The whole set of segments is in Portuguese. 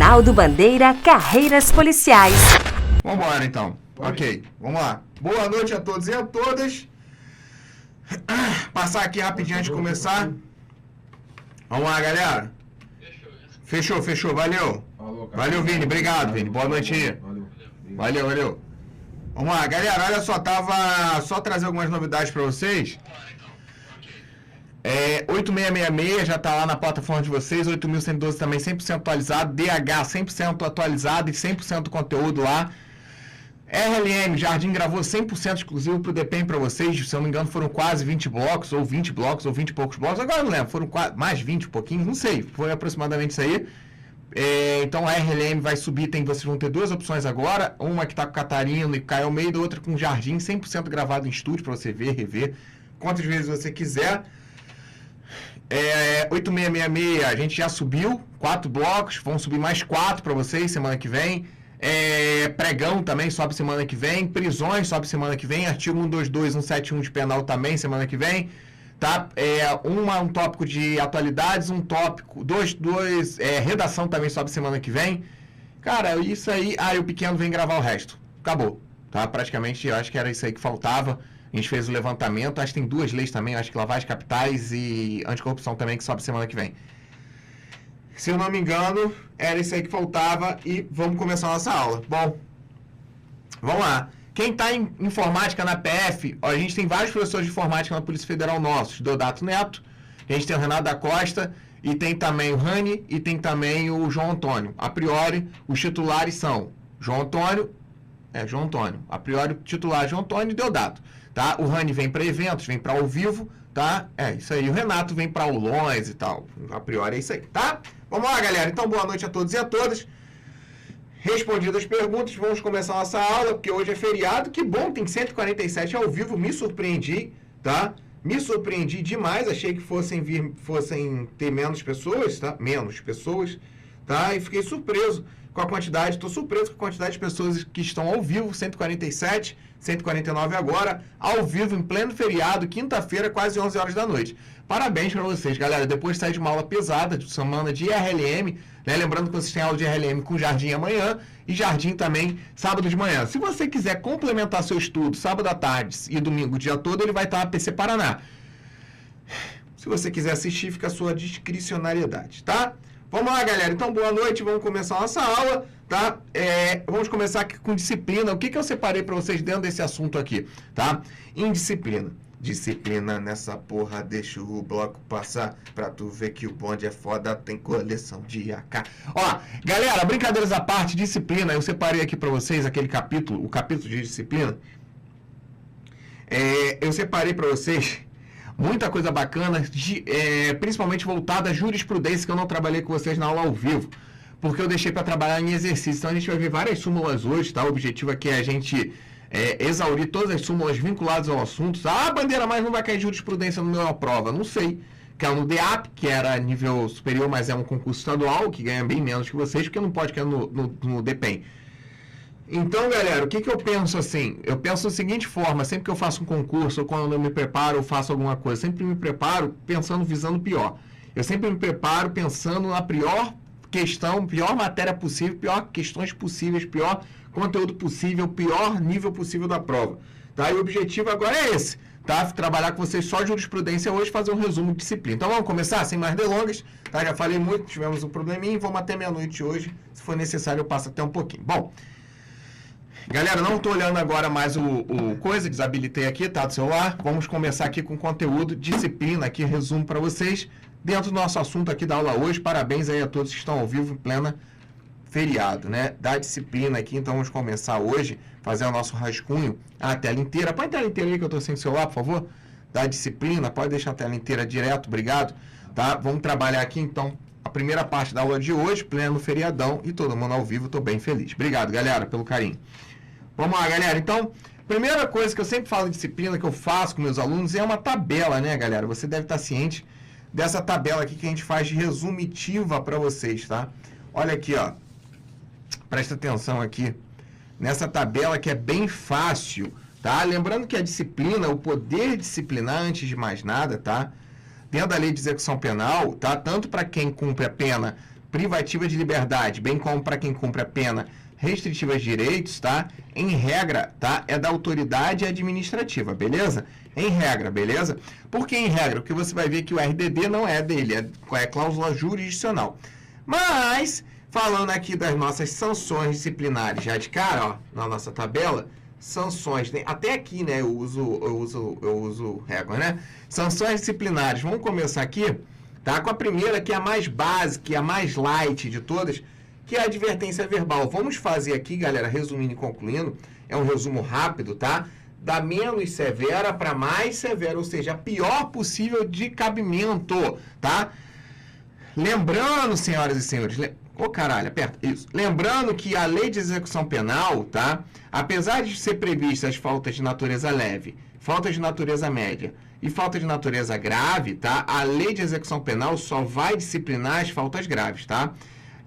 Ronaldo Bandeira Carreiras Policiais. Vamos embora, então. Ok, vamos lá. Boa noite a todos e a todas. Passar aqui rapidinho antes de começar. Vamos lá, galera. Fechou. Valeu. Valeu, Vini. Obrigado, Vini. Boa noite aí. Valeu. Vamos lá, galera. Olha só, tava só trazer algumas novidades para vocês. 8666 já tá lá na plataforma de vocês. 8112 também 100% atualizado. DH 100% atualizado e 100% do conteúdo lá. RLM, Jardim gravou 100% exclusivo pro DPEM para vocês. Se eu não me engano, foram quase 20 blocos, ou 20 blocos, ou 20 e poucos blocos. Agora não lembro, foram mais 20 e pouquinho, não sei. Foi aproximadamente isso aí. Então a RLM vai subir, vocês vão ter duas opções agora. Uma que tá com Catarina e Caio Almeida, outra com Jardim, 100% gravado em estúdio para você ver, rever. Quantas vezes você quiser. 8666, a gente já subiu 4 blocos, vão subir mais 4 para vocês semana que vem. Pregão também sobe semana que vem. Prisões sobe semana que vem. Artigo 122, 171 de penal também semana que vem. Tá? Um tópico de atualidades, um tópico, dois redação também sobe semana que vem. Cara, isso aí. E o Pequeno vem gravar o resto. Acabou. Tá? Praticamente, eu acho que era isso aí que faltava. A gente fez o levantamento. Acho que tem 2 leis também. Acho que lavagem de capitais e anticorrupção também que sobe semana que vem. Se eu não me engano, era isso aí que faltava e vamos começar a nossa aula. Bom, vamos lá. Quem está em informática na PF, a gente tem vários professores de informática na Polícia Federal nossos. Deodato Neto, a gente tem o Renato da Costa, e tem também o Rani, e tem também o João Antônio. A priori, os titulares são João Antônio. A priori, o titular é João Antônio e Deodato. Tá? O Rani vem para eventos, vem para ao vivo, tá? Isso aí. O Renato vem para aulões e tal. A priori é isso aí, tá? Vamos lá, galera. Então, boa noite a todos e a todas. Respondidas as perguntas, vamos começar a nossa aula, porque hoje é feriado. Que bom, tem 147 ao vivo. Me surpreendi, tá? Me surpreendi demais. Achei que fossem ter menos pessoas, tá? Menos pessoas, tá? E fiquei surpreso com a quantidade. Estou surpreso com a quantidade de pessoas que estão ao vivo. 147, 149 agora, ao vivo, em pleno feriado, quinta-feira, quase 11 horas da noite. Parabéns para vocês, galera. Depois de sair de uma aula pesada, de semana de RLM, né? Lembrando que vocês têm aula de RLM com Jardim amanhã e Jardim também sábado de manhã. Se você quiser complementar seu estudo sábado à tarde e domingo o dia todo, ele vai estar na PC Paraná. Se você quiser assistir, fica a sua discricionariedade, tá? Vamos lá, galera. Então, boa noite. Vamos começar a nossa aula, tá? Vamos começar aqui com disciplina. O que eu separei para vocês dentro desse assunto aqui, tá? Indisciplina. Disciplina nessa porra, deixa o bloco passar pra tu ver que o bonde é foda, tem coleção de AK. Ó, galera, brincadeiras à parte, disciplina, eu separei aqui pra vocês aquele capítulo, o capítulo de disciplina. Eu separei pra vocês muita coisa bacana, principalmente voltada à jurisprudência, que eu não trabalhei com vocês na aula ao vivo, porque eu deixei pra trabalhar em exercício. Então a gente vai ver várias súmulas hoje, tá? O objetivo aqui é a gente exaurir todas as súmulas vinculadas ao assunto. Bandeira, mas não vai cair jurisprudência no meu prova. Não sei. Que é no DEAP, que era nível superior, mas é um concurso estadual, que ganha bem menos que vocês, porque não pode cair no DPEM. Então, galera, o que eu penso assim? Eu penso da seguinte forma: sempre que eu faço um concurso, ou quando eu me preparo, ou faço alguma coisa, sempre me preparo visando o pior. Eu sempre me preparo pensando na pior questão, pior matéria possível, pior questões possíveis, pior conteúdo possível, pior nível possível da prova, tá? E o objetivo agora é esse, tá? Trabalhar com vocês só jurisprudência hoje, fazer um resumo de disciplina. Então vamos começar, sem mais delongas, tá? Já falei muito, tivemos um probleminha, vamos até meia-noite hoje, se for necessário eu passo até um pouquinho. Bom, galera, não estou olhando agora mais o coisa, desabilitei aqui, tá? Do celular. Vamos começar aqui com conteúdo, disciplina, aqui resumo para vocês, dentro do nosso assunto aqui da aula hoje. Parabéns aí a todos que estão ao vivo em plena feriado, né? Da disciplina aqui, então vamos começar hoje, fazer o nosso rascunho, a tela inteira. Põe a tela inteira aí que eu estou sem celular, por favor. Da disciplina, pode deixar a tela inteira direto, obrigado, tá? Vamos trabalhar aqui, então, a primeira parte da aula de hoje, pleno feriadão, e todo mundo ao vivo, estou bem feliz. Obrigado, galera, pelo carinho. Vamos lá, galera. Então, primeira coisa que eu sempre falo de disciplina, que eu faço com meus alunos, é uma tabela, né, galera? Você deve estar ciente dessa tabela aqui que a gente faz de resumitiva para vocês, tá? Olha aqui, ó. Presta atenção aqui. Nessa tabela que é bem fácil, tá? Lembrando que a disciplina, o poder disciplinar, antes de mais nada, tá? Dentro da lei de execução penal, tá? Tanto para quem cumpre a pena privativa de liberdade, bem como para quem cumpre a pena restritiva de direitos, tá? Em regra, tá? É da autoridade administrativa, beleza? Em regra, beleza? Por que em regra? Porque você vai ver que o RDD não é dele, é cláusula jurisdicional. Mas, falando aqui das nossas sanções disciplinares, já de cara, ó, na nossa tabela, sanções, até aqui, né, eu uso régua, né? Sanções disciplinares, vamos começar aqui, tá? Com a primeira, que é a mais básica, a mais light de todas, que é a advertência verbal. Vamos fazer aqui, galera, resumindo e concluindo, é um resumo rápido, tá? Da menos severa para mais severa, ou seja, a pior possível de cabimento, tá? Lembrando, senhoras e senhores, caralho, aperta, isso. Lembrando que a lei de execução penal, tá? Apesar de ser previstas as faltas de natureza leve, falta de natureza média e falta de natureza grave, tá? A lei de execução penal só vai disciplinar as faltas graves, tá?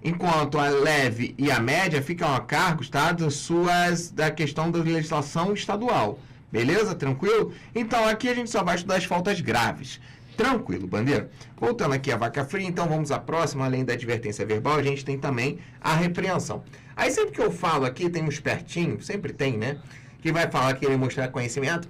Enquanto a leve e a média ficam a cargo, tá? Da questão da legislação estadual. Beleza? Tranquilo? Então, aqui a gente só vai estudar as faltas graves. Tranquilo, bandeira? Voltando aqui a vaca fria, então vamos à próxima. Além da advertência verbal, a gente tem também a repreensão. Aí sempre que eu falo aqui, tem um espertinho, sempre tem, né? Que vai falar que ele mostrar conhecimento.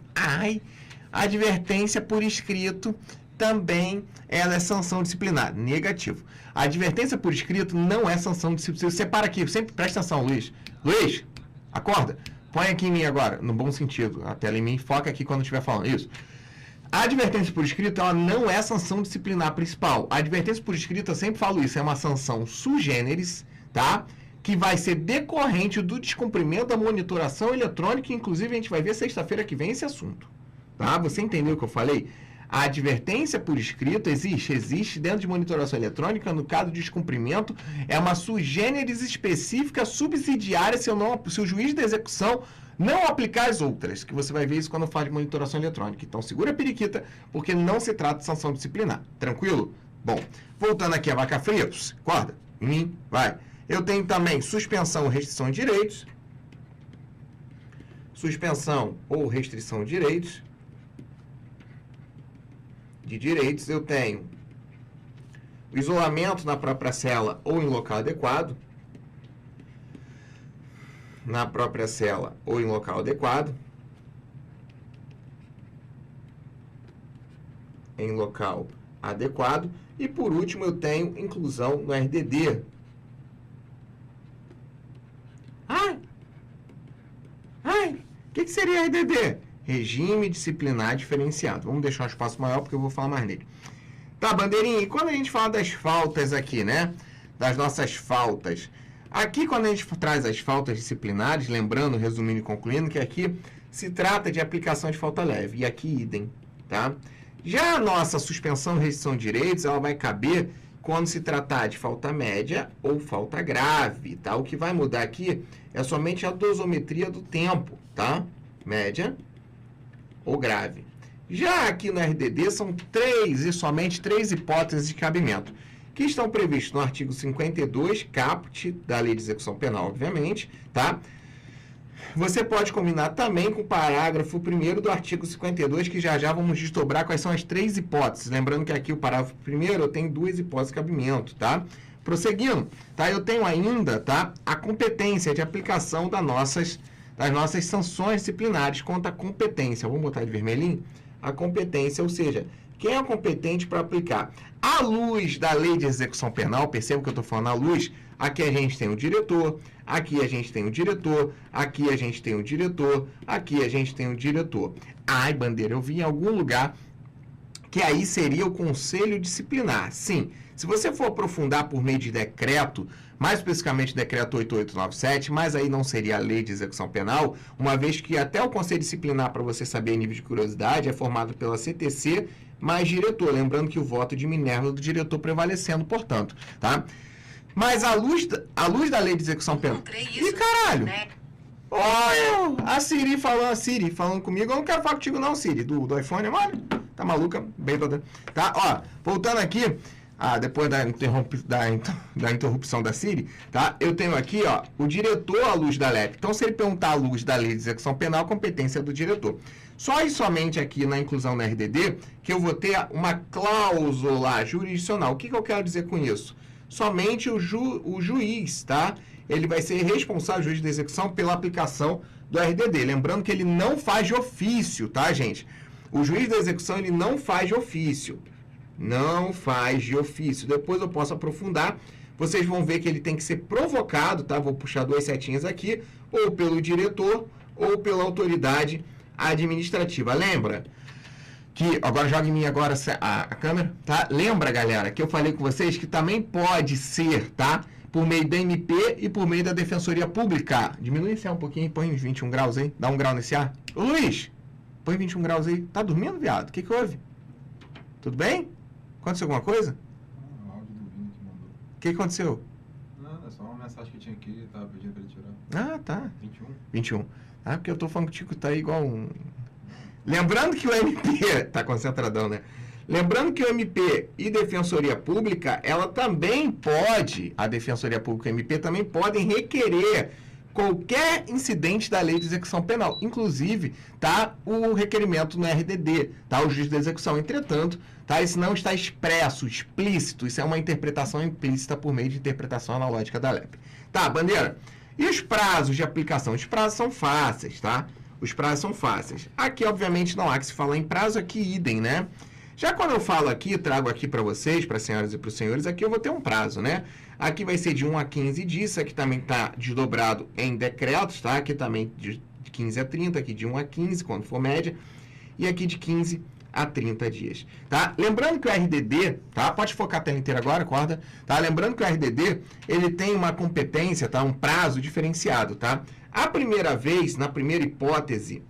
Advertência por escrito também ela é sanção disciplinar. Negativo. A advertência por escrito não é sanção disciplinar. Separa aqui, sempre presta atenção, Luiz. Luiz, acorda. Põe aqui em mim agora, no bom sentido. A tela em mim, foca aqui quando eu estiver falando. Isso. A advertência por escrito, ela não é sanção disciplinar principal. A advertência por escrito, eu sempre falo isso, é uma sanção sui generis, tá? Que vai ser decorrente do descumprimento da monitoração eletrônica, inclusive a gente vai ver sexta-feira que vem esse assunto. Tá? Você entendeu o que eu falei? A advertência por escrito existe dentro de monitoração eletrônica, no caso de descumprimento, é uma sui generis específica subsidiária se o juiz da execução não aplicar as outras, que você vai ver isso quando faz de monitoração eletrônica. Então, segura a periquita, porque não se trata de sanção disciplinar. Tranquilo? Bom, voltando aqui a vaca fria, acorda, em mim, vai. Eu tenho também suspensão ou restrição de direitos. Suspensão ou restrição de direitos. Eu tenho o isolamento na própria cela ou em local adequado. Na própria cela ou em local adequado. Em local adequado. E por último eu tenho inclusão no RDD. O que seria RDD? Regime disciplinar diferenciado. Vamos deixar um espaço maior porque eu vou falar mais nele. Tá, bandeirinha, e quando a gente fala das faltas aqui, né? Das nossas faltas. Aqui, quando a gente traz as faltas disciplinares, lembrando, resumindo e concluindo, que aqui se trata de aplicação de falta leve. E aqui, idem, tá? Já a nossa suspensão e restrição de direitos, ela vai caber quando se tratar de falta média ou falta grave, tá? O que vai mudar aqui é somente a dosometria do tempo, tá? Média ou grave. Já aqui no RDD são somente três hipóteses de cabimento, que estão previstas no artigo 52, caput, da Lei de Execução Penal, obviamente, tá? Você pode combinar também com o parágrafo 1º do artigo 52, que já vamos desdobrar quais são as três hipóteses. Lembrando que aqui o parágrafo 1º eu tenho duas hipóteses de cabimento, tá? Prosseguindo, tá? Eu tenho ainda, tá? A competência de aplicação das nossas sanções disciplinares quanto à competência. Vamos botar de vermelhinho? A competência, ou seja, quem é competente para aplicar? À luz da Lei de Execução Penal, perceba que eu estou falando à luz, aqui a gente tem o diretor, aqui a gente tem o diretor, aqui a gente tem o diretor, aqui a gente tem o diretor. Ai, bandeira, eu vi em algum lugar que aí seria o conselho disciplinar. Sim, se você for aprofundar por meio de decreto, mais especificamente decreto 8897, mas aí não seria a lei de execução penal, uma vez que até o conselho disciplinar, para você saber nível de curiosidade, é formado pela CTC mais diretor, lembrando que o voto de Minerva do diretor prevalecendo, portanto, tá? Mas à luz da lei de execução penal... Ih, caralho! Né? Olha, a Siri falando comigo, eu não quero falar contigo não, Siri, do iPhone, mano, tá maluca? Bem toda. Tá, ó, voltando aqui... depois da interrupção da Siri, tá? Eu tenho aqui, ó, o diretor à luz da LEP. Então, se ele perguntar à luz da Lei de Execução Penal, a competência é do diretor. Só e somente aqui na inclusão na RDD que eu vou ter uma cláusula jurisdicional. O que eu quero dizer com isso? somente o juiz, tá? Ele vai ser responsável, juiz de execução, pela aplicação do RDD. Lembrando que ele não faz de ofício, tá, gente? O juiz da execução, ele não faz de ofício. Não faz de ofício. Depois eu posso aprofundar. Vocês vão ver que ele tem que ser provocado, tá? Vou puxar 2 setinhas aqui, ou pelo diretor, ou pela autoridade administrativa. Lembra que, agora joga em mim agora a câmera, tá? Lembra, galera, que eu falei com vocês que também pode ser, tá? Por meio da MP e por meio da Defensoria Pública. Diminui esse ar um pouquinho, põe uns 21 graus aí, dá 1 grau nesse ar. Ô, Luiz, põe 21 graus aí. Tá dormindo, viado? O que houve? Tudo bem? Aconteceu alguma coisa? O áudio do Vini que mandou. O que aconteceu? Nada, é só uma mensagem que tinha aqui, tava pedindo pra ele tirar. Ah, tá. 21. 21. Ah, porque eu tô falando que o Tico tá aí igual um... Lembrando que o MP... Tá concentradão, né? Lembrando que o MP e Defensoria Pública, ela também pode, a Defensoria Pública e o MP também podem requerer qualquer incidente da lei de execução penal. Inclusive, tá o requerimento no RDD, tá? O juiz da execução. Entretanto, tá? Isso não está expresso, explícito. Isso é uma interpretação implícita por meio de interpretação analógica da LEP. Tá, Bandeira? E os prazos de aplicação? Os prazos são fáceis, tá? Os prazos são fáceis. Aqui, obviamente, não há que se falar em prazo, aqui idem, né? Já quando eu falo aqui, trago aqui para vocês, para as senhoras e para os senhores, aqui eu vou ter um prazo, né? Aqui vai ser de 1 a 15 dias, aqui também está desdobrado em decretos, tá? Aqui também de 15 a 30, aqui de 1 a 15, quando for média, e aqui de 15 a 30 dias, tá? Lembrando que o RDD, tá? Pode focar a tela inteira agora, acorda, tá? Lembrando que o RDD, ele tem uma competência, tá? Um prazo diferenciado, tá? A primeira vez, na primeira hipótese,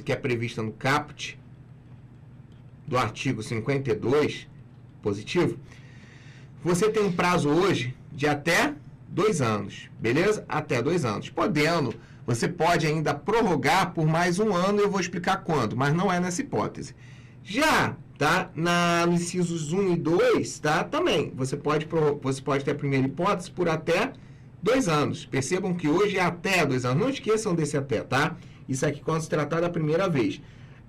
que é prevista no caput do artigo 52, positivo, você tem um prazo hoje de até 2 anos, beleza? Até 2 anos. Podendo, você pode ainda prorrogar por mais 1 ano, eu vou explicar quando, mas não é nessa hipótese. Já, tá? Nos incisos 1 e 2, tá? Também, você pode ter a primeira hipótese por até 2 anos. Percebam que hoje é até 2 anos. Não esqueçam desse até, tá? Isso aqui quando se tratar da primeira vez.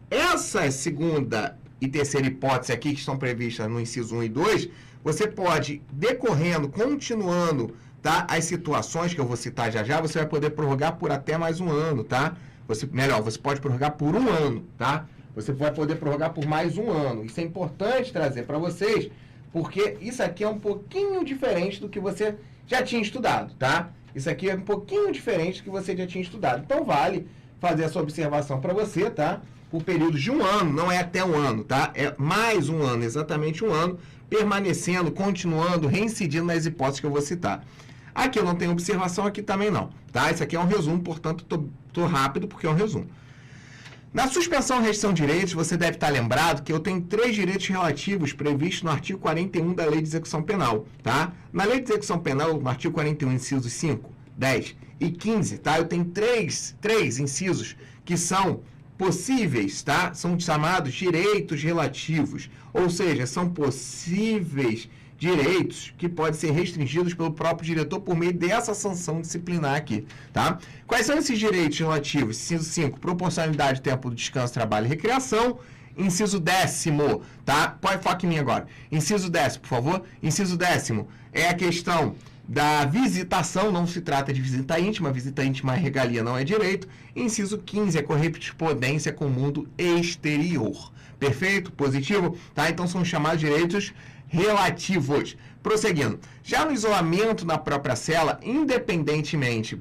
Essa segunda e terceira hipótese aqui, que estão previstas no inciso 1 e 2, você pode, decorrendo, continuando, tá, as situações que eu vou citar já, você vai poder prorrogar por até mais 1 ano, tá? Você pode prorrogar por 1 ano, tá? Você vai poder prorrogar por mais 1 ano. Isso é importante trazer para vocês, porque isso aqui é um pouquinho diferente do que você já tinha estudado, tá? Isso aqui é um pouquinho diferente do que você já tinha estudado. Então, vale fazer essa observação para você, tá? Por períodos de 1 ano, não é até 1 ano, tá? É mais 1 ano, exatamente 1 ano, permanecendo, continuando, reincidindo nas hipóteses que eu vou citar. Aqui eu não tenho observação, aqui também não, tá? Isso aqui é um resumo, portanto, tô rápido porque é um resumo. Na suspensão ou restrição de direitos, você deve estar lembrado que eu tenho 3 direitos relativos previstos no artigo 41 da Lei de Execução Penal, tá? Na Lei de Execução Penal, no artigo 41, incisos 5, 10 e 15, tá? Eu tenho três incisos que são possíveis, tá? São chamados direitos relativos, ou seja, são possíveis direitos que podem ser restringidos pelo próprio diretor por meio dessa sanção disciplinar aqui, tá? Quais são esses direitos relativos? Inciso 5, proporcionalidade de tempo do descanso, trabalho e recreação. Inciso 10º, tá? Pode focar em mim agora. Inciso 10º, por favor. Inciso 10º é a questão da visitação, não se trata de visita íntima é regalia, não é direito. Inciso 15 é correspondência com o mundo exterior. Perfeito? Positivo? Tá? Então são chamados direitos relativos. Prosseguindo. Já no isolamento na própria cela, independentemente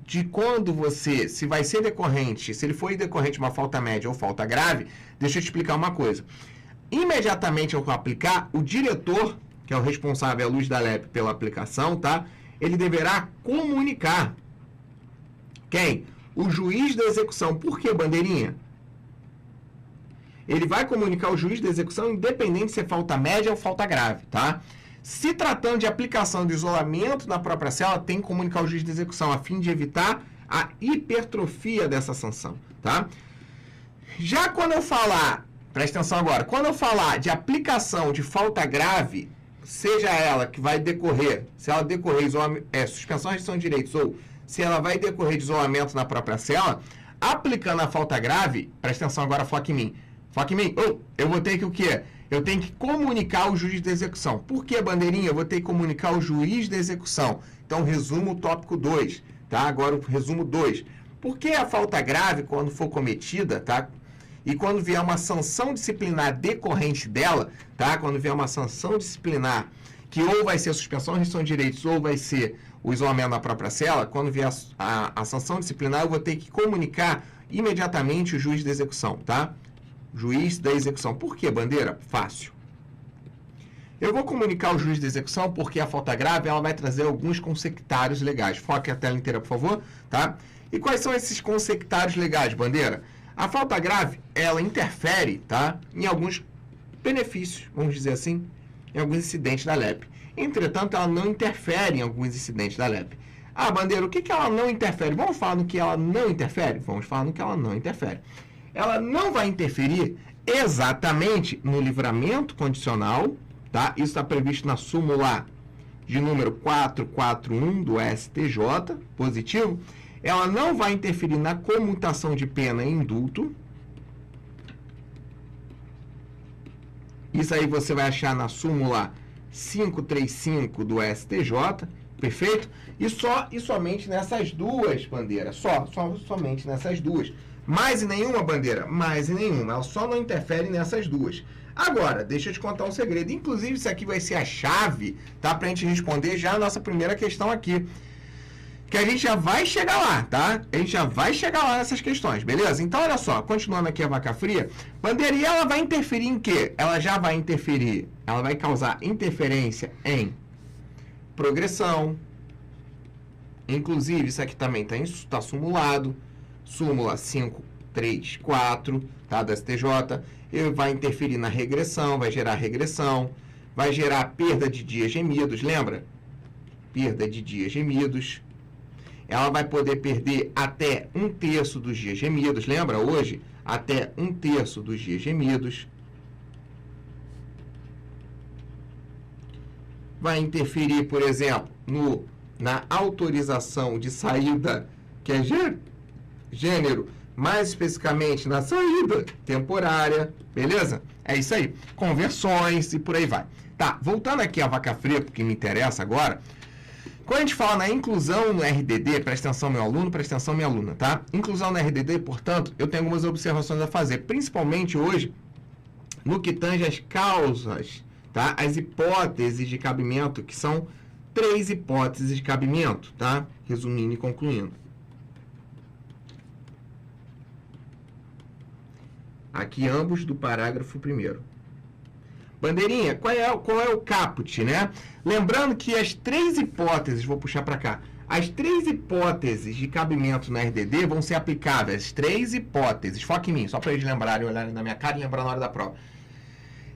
de quando você, se vai ser decorrente, se ele for decorrente de uma falta média ou falta grave, deixa eu te explicar uma coisa. Imediatamente ao aplicar, o diretor, que é o responsável à luz da LEP pela aplicação, tá? Ele deverá comunicar. Quem? O juiz da execução. Por que, bandeirinha? Ele vai comunicar o juiz da execução independente se é falta média ou falta grave, tá? Se tratando de aplicação de isolamento na própria cela, tem que comunicar o juiz da execução a fim de evitar a hipertrofia dessa sanção, tá? Já quando eu falar, presta atenção agora, quando eu falar de aplicação de falta grave, seja ela que vai decorrer, se ela decorrer suspensão, restrição de direitos, ou se ela vai decorrer de isolamento na própria cela, aplicando a falta grave, presta atenção agora, foca em mim, eu vou ter que o quê? Eu tenho que comunicar ao juiz de execução. Por que, bandeirinha? Eu vou ter que comunicar ao juiz de execução. Então, resumo o tópico 2, tá? Agora o resumo 2. Por que a falta grave, quando for cometida, tá? E quando vier uma sanção disciplinar decorrente dela, tá? Quando vier uma sanção disciplinar, que ou vai ser suspensão de restrição de direitos, ou vai ser o isolamento na própria cela, quando vier a sanção disciplinar, eu vou ter que comunicar imediatamente o juiz de execução, tá? Juiz da execução. Por que, bandeira? Fácil. Eu vou comunicar ao juiz de execução porque a falta grave ela vai trazer alguns consectários legais. Foque a tela inteira, por favor, tá? E quais são esses consectários legais, bandeira? A falta grave, ela interfere, tá? Em alguns benefícios, vamos dizer assim, em alguns incidentes da LEP. Entretanto, ela não interfere em alguns incidentes da LEP. Ah, bandeira, o que ela não interfere? Vamos falar no que ela não interfere? Vamos falar no que ela não interfere. Ela não vai interferir exatamente no livramento condicional, tá? Isso está previsto na súmula de número 441 do STJ, positivo. Ela não vai interferir na comutação de pena em indulto. Isso aí você vai achar na súmula 535 do STJ, perfeito? E somente nessas duas bandeiras, somente nessas duas. Mais em nenhuma, bandeira? Mais em nenhuma. Ela só não interfere nessas duas. Agora, deixa eu te contar um segredo. Inclusive, isso aqui vai ser a chave, tá? Pra gente responder já a nossa primeira questão aqui. Que a gente já vai chegar lá, tá? A gente já vai chegar lá nessas questões, beleza? Então, olha só, continuando aqui a vaca fria. Bandeira, e ela vai interferir em quê? Ela já vai interferir, ela vai causar interferência em progressão. Inclusive, isso aqui também tá sumulado. Súmula 534, tá, da STJ, ele vai interferir na regressão, vai gerar regressão, vai gerar perda de dias gemidos, lembra? Perda de dias gemidos. Ela vai poder perder até 1/3 dos dias gemidos, lembra hoje? Até 1/3 dos dias gemidos. Vai interferir, por exemplo, na autorização de saída, que é gênero, mais especificamente na saída temporária, beleza? É isso aí. Conversões e por aí vai. Tá, voltando aqui à vaca fria, porque me interessa agora. Quando a gente fala na inclusão no RDD, presta atenção meu aluno, presta atenção minha aluna, tá? Inclusão no RDD, portanto, eu tenho algumas observações a fazer, principalmente hoje, no que tange as causas, tá? As hipóteses de cabimento, que são 3 hipóteses de cabimento, tá? Resumindo e concluindo. Aqui ambos do parágrafo 1º. Bandeirinha, qual é o caput, né? Lembrando que as 3 hipóteses, vou puxar para cá, as 3 hipóteses de cabimento na RDD vão ser aplicáveis, as 3 hipóteses, foca em mim, só para eles lembrarem, olharem na minha cara e lembrar na hora da prova.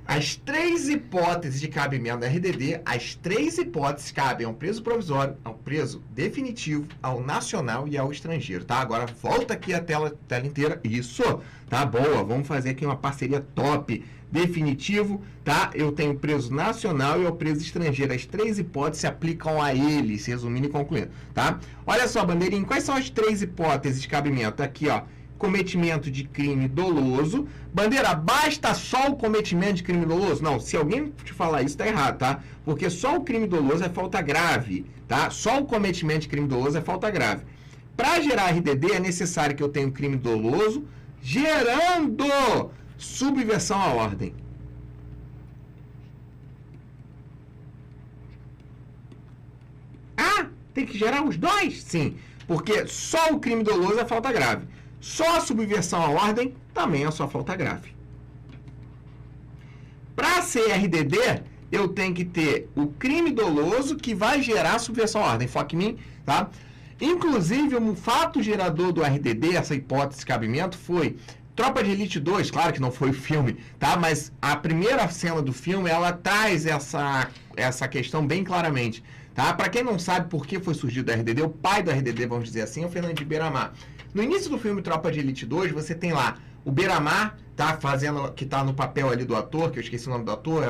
As 3 hipóteses de cabimento da RDD, as 3 hipóteses cabem ao preso provisório, ao preso definitivo, ao nacional e ao estrangeiro, tá? Agora volta aqui a tela inteira, isso, tá? Boa, vamos fazer aqui uma parceria top. Definitivo, tá? Eu tenho preso nacional e o preso estrangeiro. As 3 hipóteses se aplicam a eles, resumindo e concluindo, tá? Olha só, bandeirinha, quais são as 3 hipóteses de cabimento? Aqui, ó, cometimento de crime doloso. Bandeira, basta só o cometimento de crime doloso? Não, se alguém te falar isso, tá errado, tá? Porque só o crime doloso é falta grave, tá? Só o cometimento de crime doloso é falta grave. Para gerar RDD, é necessário que eu tenha um crime doloso gerando subversão à ordem. Ah, tem que gerar os dois? Sim, porque só o crime doloso é falta grave. Só a subversão à ordem também é só falta grave. Para ser RDD, eu tenho que ter o crime doloso que vai gerar subversão à ordem. Foca em mim, tá? Inclusive, um fato gerador do RDD, essa hipótese de cabimento, foi Tropa de Elite 2, claro que não foi o filme, tá? Mas a primeira cena do filme, ela traz essa questão bem claramente, tá? Para quem não sabe por que foi surgido o RDD, o pai do RDD, vamos dizer assim, é o Fernando de Beiramar. No início do filme Tropa de Elite 2, você tem lá o Beiramar, tá? Que tá no papel ali do ator, que eu esqueci o nome do ator,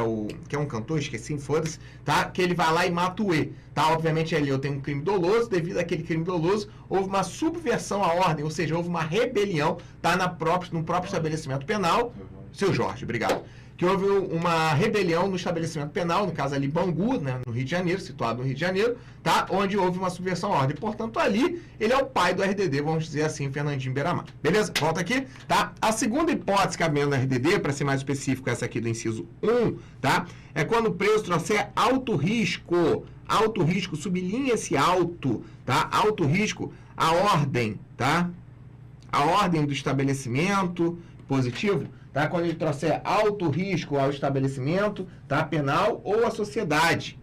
que é um cantor, esqueci, foda-se, tá? Que ele vai lá e mata o E, tá? Obviamente ali eu tenho um crime doloso, devido àquele crime doloso, houve uma subversão à ordem, ou seja, houve uma rebelião, tá? No próprio estabelecimento penal, seu Jorge, obrigado. Que houve uma rebelião no estabelecimento penal, no caso ali Bangu, né, no Rio de Janeiro, situado no Rio de Janeiro, tá? Onde houve uma subversão à ordem. Portanto, ali, ele é o pai do RDD, vamos dizer assim, Fernandinho Beiramar. Beleza? Volta aqui, tá? A segunda hipótese cabendo no RDD, para ser mais específico, essa aqui do inciso 1, tá? É quando o preso trouxer alto risco, sublinha esse alto, tá? Alto risco, a ordem, tá? A ordem do estabelecimento, positivo, tá? Quando ele trouxer alto risco ao estabelecimento, tá? Penal ou à sociedade.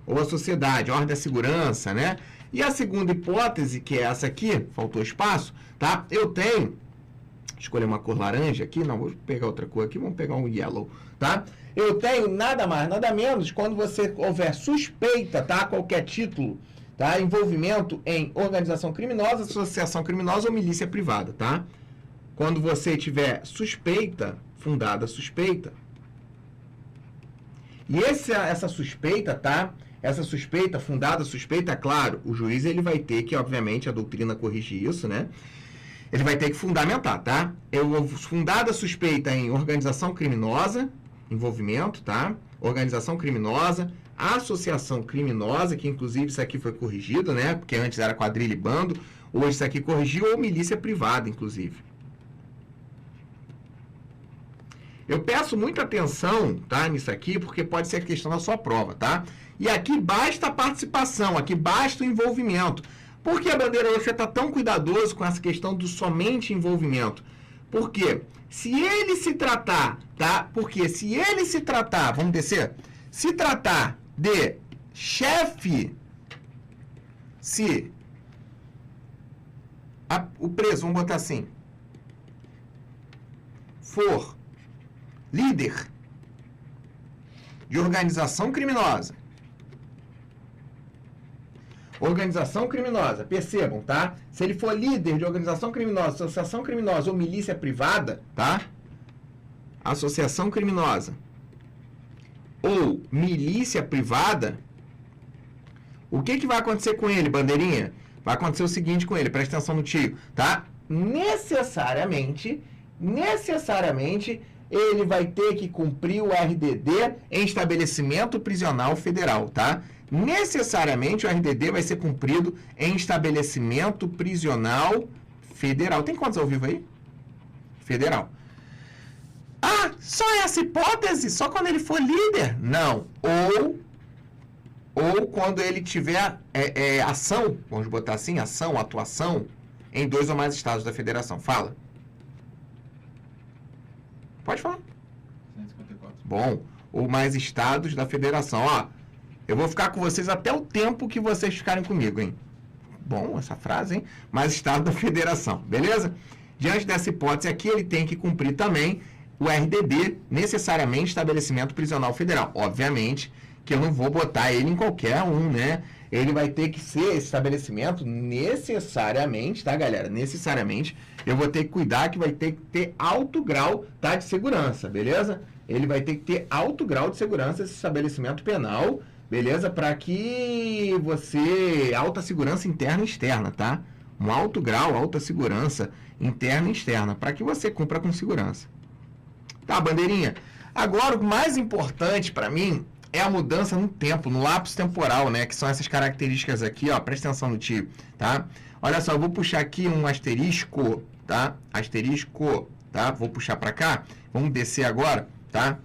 Ou à sociedade, ordem da segurança, né? E a segunda hipótese, que é essa aqui, faltou espaço, tá? Eu tenho, escolher uma cor laranja aqui, não, vou pegar outra cor aqui, vamos pegar um yellow, tá? Eu tenho nada mais, nada menos, quando você houver suspeita, tá? Qualquer título, tá? Envolvimento em organização criminosa, associação criminosa ou milícia privada, tá? Quando você tiver suspeita, fundada suspeita, e essa suspeita, tá? Essa suspeita, fundada suspeita, claro, o juiz ele vai ter que, obviamente, a doutrina corrige isso, né? Ele vai ter que fundamentar, tá? Fundada suspeita em organização criminosa, envolvimento, tá? Organização criminosa, associação criminosa, que inclusive isso aqui foi corrigido, né? Porque antes era quadrilha e bando, hoje isso aqui corrigiu, ou milícia privada, inclusive. Eu peço muita atenção, tá, nisso aqui, porque pode ser a questão da sua prova, tá? E aqui basta a participação, aqui basta o envolvimento. Por que, a Bandeira, você está tão cuidadoso com essa questão do somente envolvimento? Porque se ele se tratar, tá? Porque se ele se tratar, vamos descer, se tratar de chefe, se o preso, vamos botar assim, for líder de organização criminosa. Organização criminosa, percebam, tá? Se ele for líder de organização criminosa, associação criminosa ou milícia privada, tá? Associação criminosa ou milícia privada, o que vai acontecer com ele, Bandeirinha? Vai acontecer o seguinte com ele, presta atenção no tio, tá? Necessariamente, ele vai ter que cumprir o RDD em estabelecimento prisional federal, tá? Necessariamente o RDD vai ser cumprido em estabelecimento prisional federal. Tem quantos ao vivo aí? Federal. Ah, só essa hipótese? Só quando ele for líder? Não. Ou quando ele tiver ação, vamos botar assim, ação, atuação, em 2 ou mais estados da federação. Fala. Pode falar. 154. Bom, ou mais estados da federação. Ó, eu vou ficar com vocês até o tempo que vocês ficarem comigo, hein? Bom, essa frase, hein? Mais estado da federação, beleza? Diante dessa hipótese aqui, ele tem que cumprir também o RDD, necessariamente estabelecimento prisional federal. Obviamente que eu não vou botar ele em qualquer um, né? Ele vai ter que ser esse estabelecimento necessariamente, tá, galera? Necessariamente, eu vou ter que cuidar que vai ter que ter alto grau, tá, de segurança, beleza? Ele vai ter que ter alto grau de segurança esse estabelecimento penal, beleza? Para que você... Alta segurança interna e externa, tá? Um alto grau, alta segurança interna e externa, para que você cumpra com segurança. Tá, Bandeirinha? Agora, o mais importante para mim é a mudança no tempo, no lapso temporal, né? Que são essas características aqui, ó. Presta atenção no tio, tá? Olha só, eu vou puxar aqui um asterisco, tá? Asterisco, tá? Vou puxar para cá. Vamos descer agora, tá?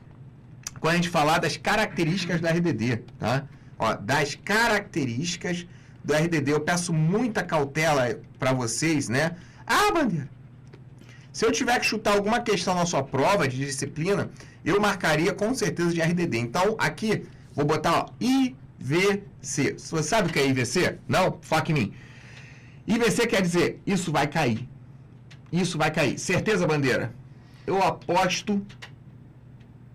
Quando a gente falar das características da RDD, tá? Ó, das características do RDD, eu peço muita cautela para vocês, né? Ah, Bandeira, se eu tiver que chutar alguma questão na sua prova de disciplina, eu marcaria com certeza de RDD. Então, aqui, vou botar, ó, IVC. Você sabe o que é IVC? Não? Foca em mim. IVC quer dizer, isso vai cair. Isso vai cair. Certeza, Bandeira? Eu aposto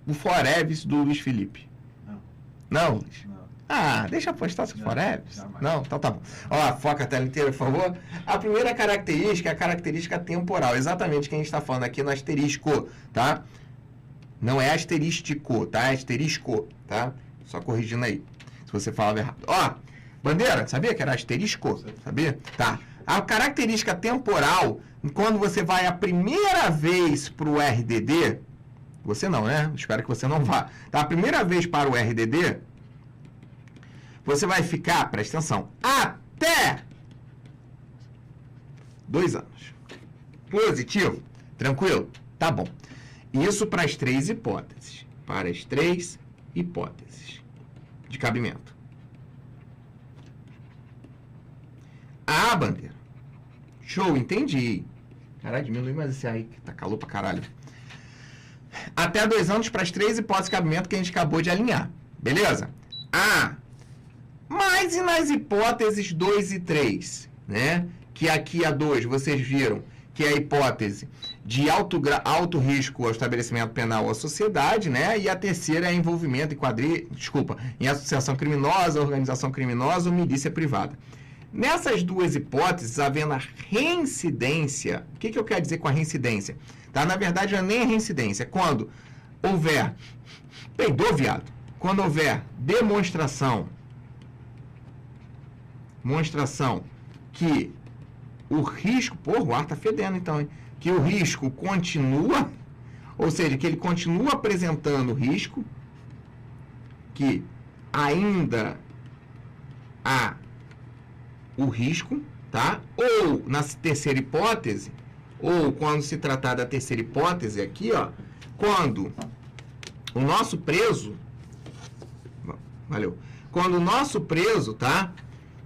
o Foreves do Luiz Felipe. Não. Não, Luiz? Não. Ah, deixa eu apostar se o Não, Foreves. jamais. Não, então tá bom. Ó, foca a tela inteira, por favor. A primeira característica é a característica temporal. Exatamente o que a gente está falando aqui no asterisco, tá? Não é asterístico, tá? É asterisco, tá? Só corrigindo aí, se você falava errado. Ó, Bandeira, sabia que era asterisco? Sabia? Tá. A característica temporal, quando você vai a primeira vez para o RDD, você não, né? Espero que você não vá. Tá? A primeira vez para o RDD, você vai ficar, presta atenção, até 2 anos. Positivo? Tranquilo? Tá bom. Isso para as 3 hipóteses. Para as 3 hipóteses de cabimento. Ah, Bandeira. Show, entendi. Caralho, diminui mais esse aí, que tá calor pra caralho. Até 2 anos para as 3 hipóteses de cabimento que a gente acabou de alinhar. Beleza? Ah, mas e nas hipóteses 2 e 3, né? Que aqui a 2, vocês viram que é a hipótese de alto risco ao estabelecimento penal ou à sociedade, né? E a terceira é envolvimento em associação criminosa, organização criminosa ou milícia privada. Nessas 2 hipóteses, havendo a reincidência, o que eu quero dizer com a reincidência? Tá? Na verdade, não é nem a reincidência. Quando houver... Peidou, viado. Quando houver demonstração que o risco... Porra, o ar tá fedendo, então, hein? Que o risco continua, ou seja, que ele continua apresentando risco, que ainda há o risco, tá? Ou na terceira hipótese, ou quando se tratar da terceira hipótese aqui, ó, quando o nosso preso, valeu, quando o nosso preso, tá?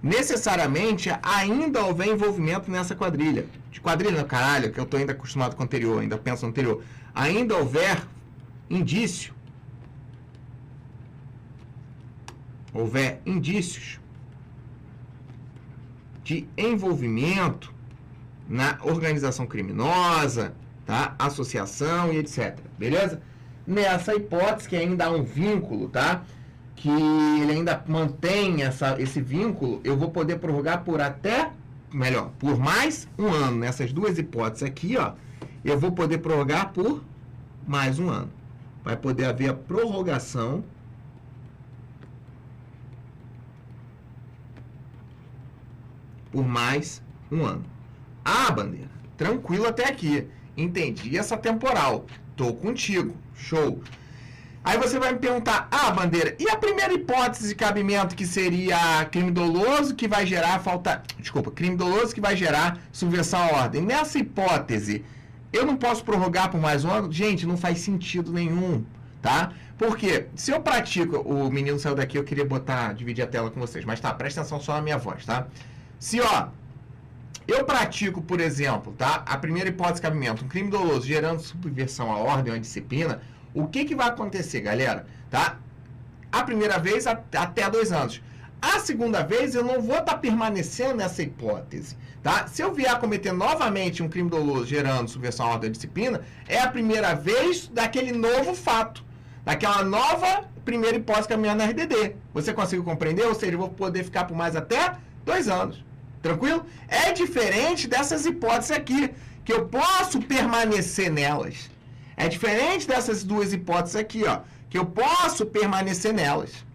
Necessariamente ainda houver envolvimento nessa quadrilha. De quadrilha, caralho, que eu tô ainda acostumado com o anterior, ainda penso no anterior. Ainda houver indícios de envolvimento na organização criminosa, tá? Associação e etc. Beleza? Nessa hipótese que ainda há um vínculo, tá? Que ele ainda mantém esse vínculo, eu vou poder prorrogar por mais 1 ano. Nessas 2 hipóteses aqui, ó, eu vou poder prorrogar por mais 1 ano. Vai poder haver a prorrogação por mais 1 ano. Ah, Bandeira, tranquilo até aqui. Entendi essa temporal. Tô contigo. Show. Aí você vai me perguntar, Bandeira, e a primeira hipótese de cabimento que seria crime doloso que vai gerar crime doloso que vai gerar subversão à ordem. Nessa hipótese, eu não posso prorrogar por mais 1 ano? Gente, não faz sentido nenhum, tá? Porque se eu pratico, o menino saiu daqui, eu queria dividir a tela com vocês, mas tá, presta atenção só na minha voz, tá? Se, eu pratico, por exemplo, tá? A primeira hipótese de cabimento, um crime doloso gerando subversão à ordem ou à disciplina, o que vai acontecer, galera? Tá? A primeira vez, até 2 anos. A segunda vez, eu não vou estar permanecendo nessa hipótese, tá? Se eu vier a cometer novamente um crime doloso gerando subversão à ordem ou à disciplina, é a primeira vez daquele novo fato, daquela nova primeira hipótese caminhando na RDD. Você conseguiu compreender? Ou seja, eu vou poder ficar por mais até 2 anos. Tranquilo? É diferente dessas hipóteses aqui, que eu posso permanecer nelas. É diferente dessas 2 hipóteses aqui, ó, que eu posso permanecer nelas.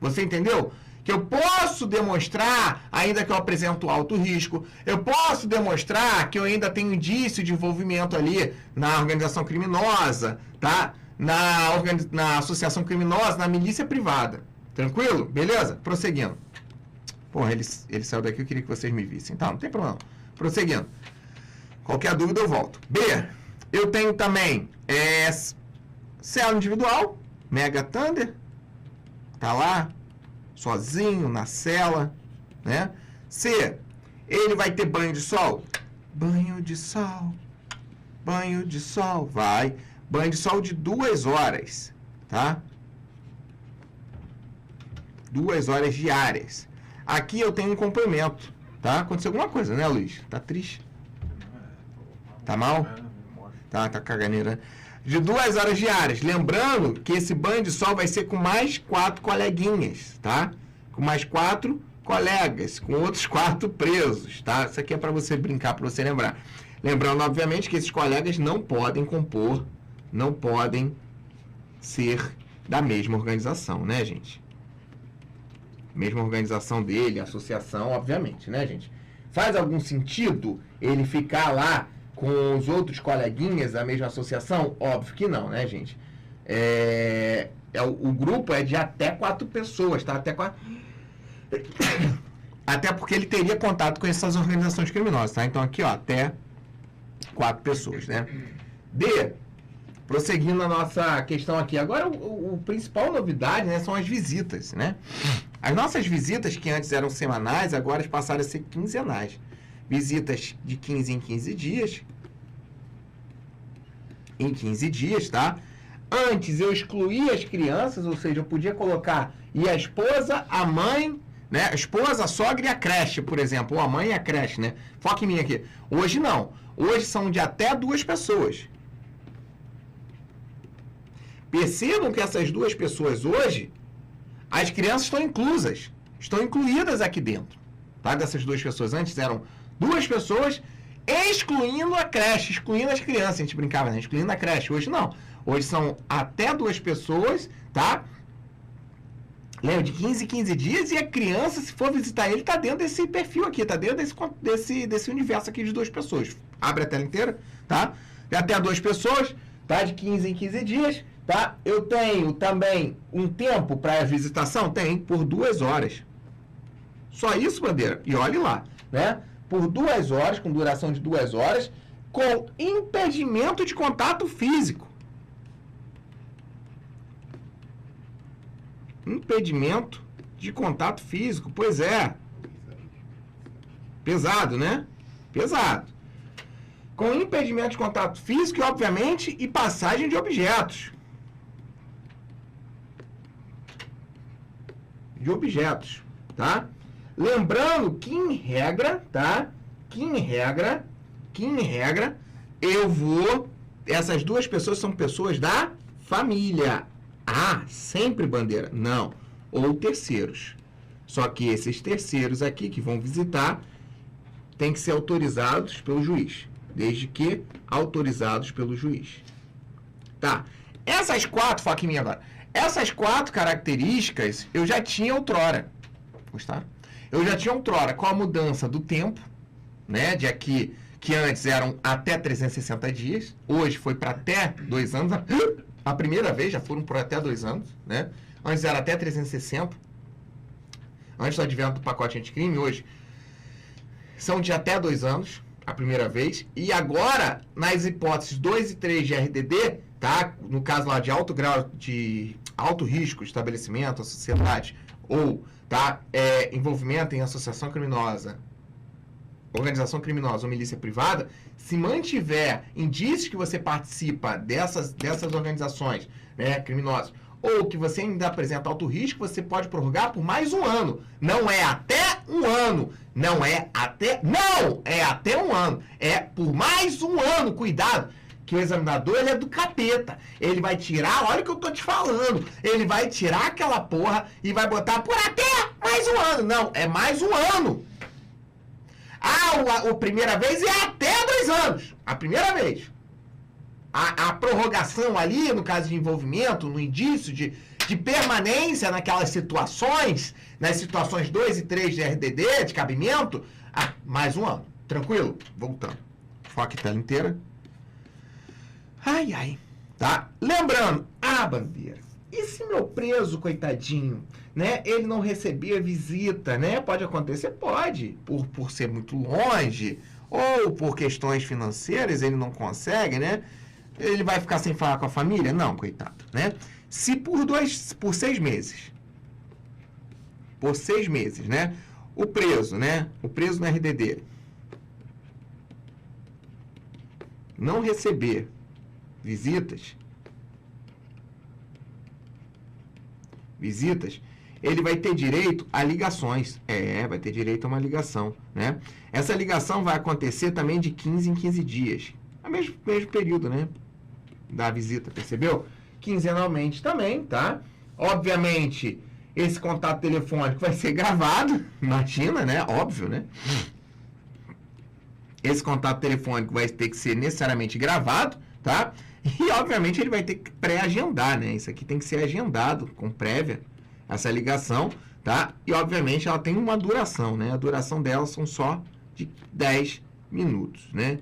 Você entendeu? Que eu posso demonstrar, ainda que eu apresento alto risco, eu posso demonstrar que eu ainda tenho indício de envolvimento ali na organização criminosa, tá? Na associação criminosa, na milícia privada. Tranquilo? Beleza? Prosseguindo. Porra, ele saiu daqui, eu queria que vocês me vissem. Tá, não tem problema. Prosseguindo. Qualquer dúvida eu volto. B, eu tenho também cela individual, Mega Thunder, tá lá, sozinho, na cela, né? C, ele vai ter banho de sol? Banho de sol, vai. Banho de sol de 2 horas, tá? 2 horas diárias. Aqui eu tenho um complemento, tá? Aconteceu alguma coisa, né, Luiz? Tá triste? Tá mal? Tá caganeira. De 2 horas diárias. Lembrando que esse banho de sol vai ser com mais 4 coleguinhas, tá? Com mais 4 colegas, com outros 4 presos, tá? Isso aqui é para você brincar, para você lembrar. Lembrando, obviamente, que esses colegas não podem compor, não podem ser da mesma organização, né, gente? Mesma organização dele, associação, obviamente, né, gente? Faz algum sentido ele ficar lá com os outros coleguinhas da mesma associação? Óbvio que não, né, gente? O grupo é de até 4 pessoas, tá? Até porque ele teria contato com essas organizações criminosas, tá? Então aqui, ó, até 4 pessoas, né? Prosseguindo a nossa questão aqui. Agora, o principal novidade, né, são as visitas, né? As nossas visitas, que antes eram semanais, agora passaram a ser quinzenais. Visitas de 15 em 15 dias. Em 15 dias, tá? Antes eu excluía as crianças, ou seja, eu podia colocar e a esposa, a mãe, né? A esposa, a sogra e a creche, por exemplo. Ou a mãe e a creche, né? Foca em mim aqui. Hoje não. Hoje são de até 2 pessoas. Percebam que essas 2 pessoas hoje, as crianças estão inclusas. Estão incluídas aqui dentro. Tá? Dessas 2 pessoas. Antes eram 2 pessoas, excluindo a creche, excluindo as crianças. A gente brincava, né? Excluindo a creche. Hoje não. Hoje são até 2 pessoas, tá? Lembra, de 15 em 15 dias, e a criança, se for visitar ele, tá dentro desse perfil aqui, tá dentro desse universo aqui de 2 pessoas. Abre a tela inteira, tá? Até 2 pessoas, tá? De 15 em 15 dias, tá? Eu tenho também um tempo para a visitação? Tem, por 2 horas. Só isso, Bandeira? E olhe lá, né? Por 2 horas, com duração de 2 horas, com impedimento de contato físico. Impedimento de contato físico, pois é. Pesado, né? Pesado. Com impedimento de contato físico e, obviamente, e passagem de objetos. Tá? Lembrando que, em regra, tá? Que em regra, eu vou... Essas 2 pessoas são pessoas da família. Ah, sempre, Bandeira? Não. Ou terceiros. Só que esses terceiros aqui que vão visitar têm que ser autorizados pelo juiz. Desde que autorizados pelo juiz. Tá. Essas 4, foca em mim agora. Essas 4 características eu já tinha outrora. Gostaram? Eu já tinha outrora com a mudança do tempo, né? De aqui, que antes eram até 360 dias. Hoje foi para até 2 anos. A primeira vez já foram por até 2 anos, né? Antes era até 360. Antes do advento do pacote anticrime, hoje são de até 2 anos, a primeira vez. E agora, nas hipóteses 2 e 3 de RDD, tá? No caso lá de alto grau de alto risco de estabelecimento, a sociedade, ou, tá? Envolvimento em associação criminosa, organização criminosa ou milícia privada, se mantiver indícios que você participa dessas organizações, né, criminosas, ou que você ainda apresenta alto risco, você pode prorrogar por mais 1 ano. Não é até 1 ano. Não, é até 1 ano. É por mais 1 ano. Cuidado, que o examinador, ele é do capeta. Ele vai tirar, olha o que eu tô te falando, ele vai tirar aquela porra e vai botar por até mais 1 ano. Não, é mais 1 ano. A primeira vez é até 2 anos. A primeira vez. A prorrogação ali, no caso de envolvimento, no indício de permanência naquelas situações, nas situações 2 e 3 de RDD, de cabimento, mais 1 ano. Tranquilo? Voltando. Foca a tela inteira. Ai, ai. Tá? Lembrando, Bandeira, e se meu preso, coitadinho, né, ele não recebia visita, né? Pode acontecer? Pode. Por ser muito longe, ou por questões financeiras, ele não consegue, né? Ele vai ficar sem falar com a família? Não, coitado, né? Se por 6 meses, né? O preso no RDD, não receber visitas, ele vai ter direito a ligações. Vai ter direito a uma ligação, né? Essa ligação vai acontecer também de 15 em 15 dias. É o mesmo período, né? Da visita, percebeu? Quinzenalmente também, tá? Obviamente, esse contato telefônico vai ser gravado, imagina, né? Óbvio, né? Esse contato telefônico vai ter que ser necessariamente gravado, tá? E, obviamente, ele vai ter que pré-agendar, né? Isso aqui tem que ser agendado com prévia, essa ligação, tá? E, obviamente, ela tem uma duração, né? A duração dela são só de 10 minutos, né?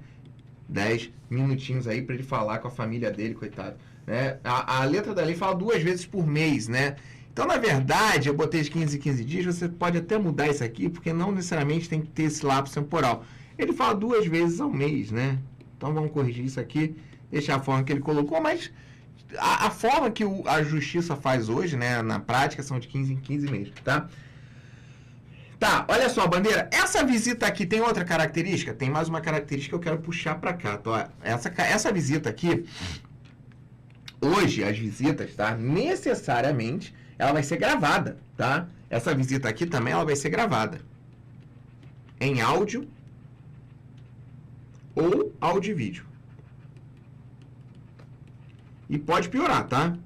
10 minutinhos aí para ele falar com a família dele, coitado. Né? A letra da lei fala 2 vezes por mês, né? Então, na verdade, eu botei de 15 em 15 dias, você pode até mudar isso aqui, porque não necessariamente tem que ter esse lapso temporal. Ele fala 2 vezes ao mês, né? Então, vamos corrigir isso aqui, deixar a forma que ele colocou, mas a forma que a justiça faz hoje, né, na prática, são de 15 em 15 meses, tá? Tá, olha só, Bandeira, essa visita aqui tem outra característica? Tem mais uma característica que eu quero puxar para cá, tá? Essa visita aqui, hoje, as visitas, tá? Necessariamente, ela vai ser gravada, tá? Essa visita aqui também, ela vai ser gravada. Em áudio ou áudio e vídeo. E pode piorar, tá?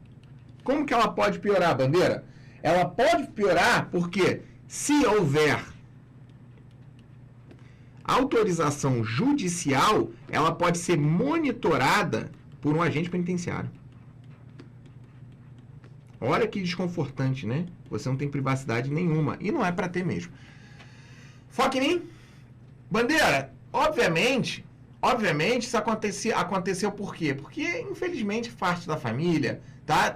Como que ela pode piorar, Bandeira? Ela pode piorar porque se houver autorização judicial, ela pode ser monitorada por um agente penitenciário. Olha que desconfortante, né? Você não tem privacidade nenhuma. E não é para ter mesmo. Foca em mim. Bandeira, obviamente, isso aconteceu por quê? Porque, infelizmente, parte da família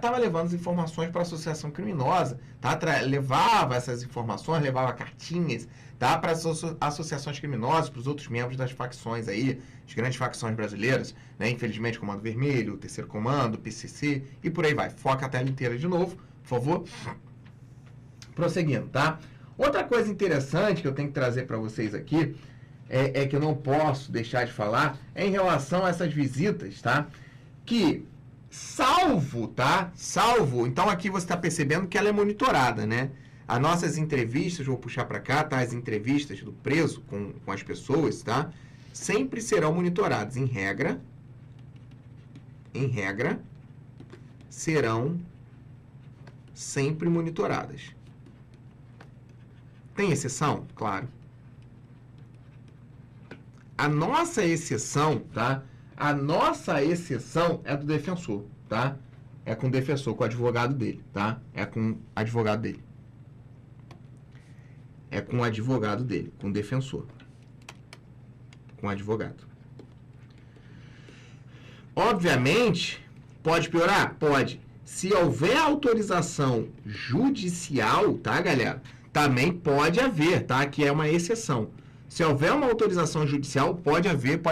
tava levando as informações para a associação criminosa, tá? Levava essas informações, levava cartinhas, tá? Para as associações criminosas, para os outros membros das facções aí, as grandes facções brasileiras, né? Infelizmente, Comando Vermelho, Terceiro Comando, PCC e por aí vai. Foca a tela inteira de novo, por favor. Prosseguindo, tá? Outra coisa interessante que eu tenho que trazer para vocês aqui, é que eu não posso deixar de falar, é em relação a essas visitas, tá? Que, salvo, então aqui você está percebendo que ela é monitorada, né? As nossas entrevistas, vou puxar para cá, tá? As entrevistas do preso com as pessoas, tá? Sempre serão monitoradas, em regra, serão sempre monitoradas. Tem exceção? Claro. A nossa exceção, tá? A nossa exceção é do defensor, tá? É com o defensor, com o advogado dele, tá? É com o advogado dele. É com o advogado dele, com o defensor. Com o advogado. Obviamente, pode piorar? Pode. Se houver autorização judicial, tá, galera? Também pode haver, tá? Que é uma exceção. Se houver uma autorização judicial, pode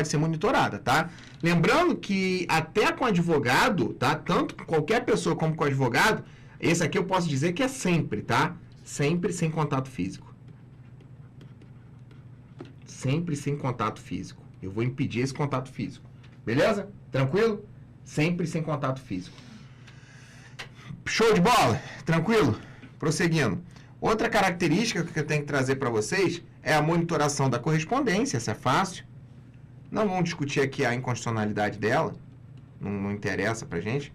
ser monitorada, tá? Lembrando que até com advogado, tá? Tanto com qualquer pessoa como com advogado, esse aqui eu posso dizer que é sempre, tá? Sempre sem contato físico. Sempre sem contato físico. Eu vou impedir esse contato físico. Beleza? Tranquilo? Sempre sem contato físico. Show de bola? Tranquilo? Prosseguindo. Outra característica que eu tenho que trazer para vocês é a monitoração da correspondência, essa é fácil. Não vamos discutir aqui a inconstitucionalidade dela, não interessa pra gente,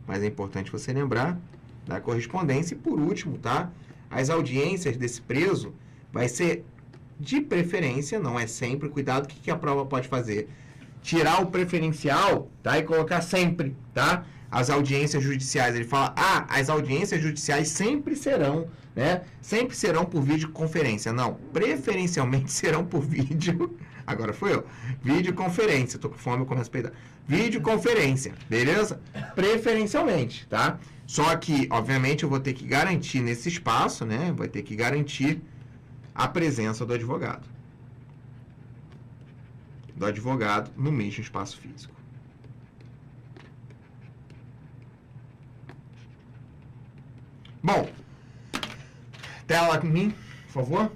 mas é importante você lembrar da correspondência. E por último, tá? As audiências desse preso vai ser de preferência, não é sempre. Cuidado, o que a prova pode fazer? Tirar o preferencial, tá? E colocar sempre, tá? As audiências judiciais. Ele fala, as audiências judiciais sempre serão, né? Sempre serão por videoconferência. Não, preferencialmente serão por vídeo. Agora foi eu. Videoconferência. Tô com fome, eu começo a peidar. Videoconferência, beleza? Preferencialmente, tá? Só que, obviamente, eu vou ter que garantir nesse espaço, né? Vai ter que garantir a presença do advogado. Do advogado no mesmo espaço físico. Bom, tela com mim, por favor.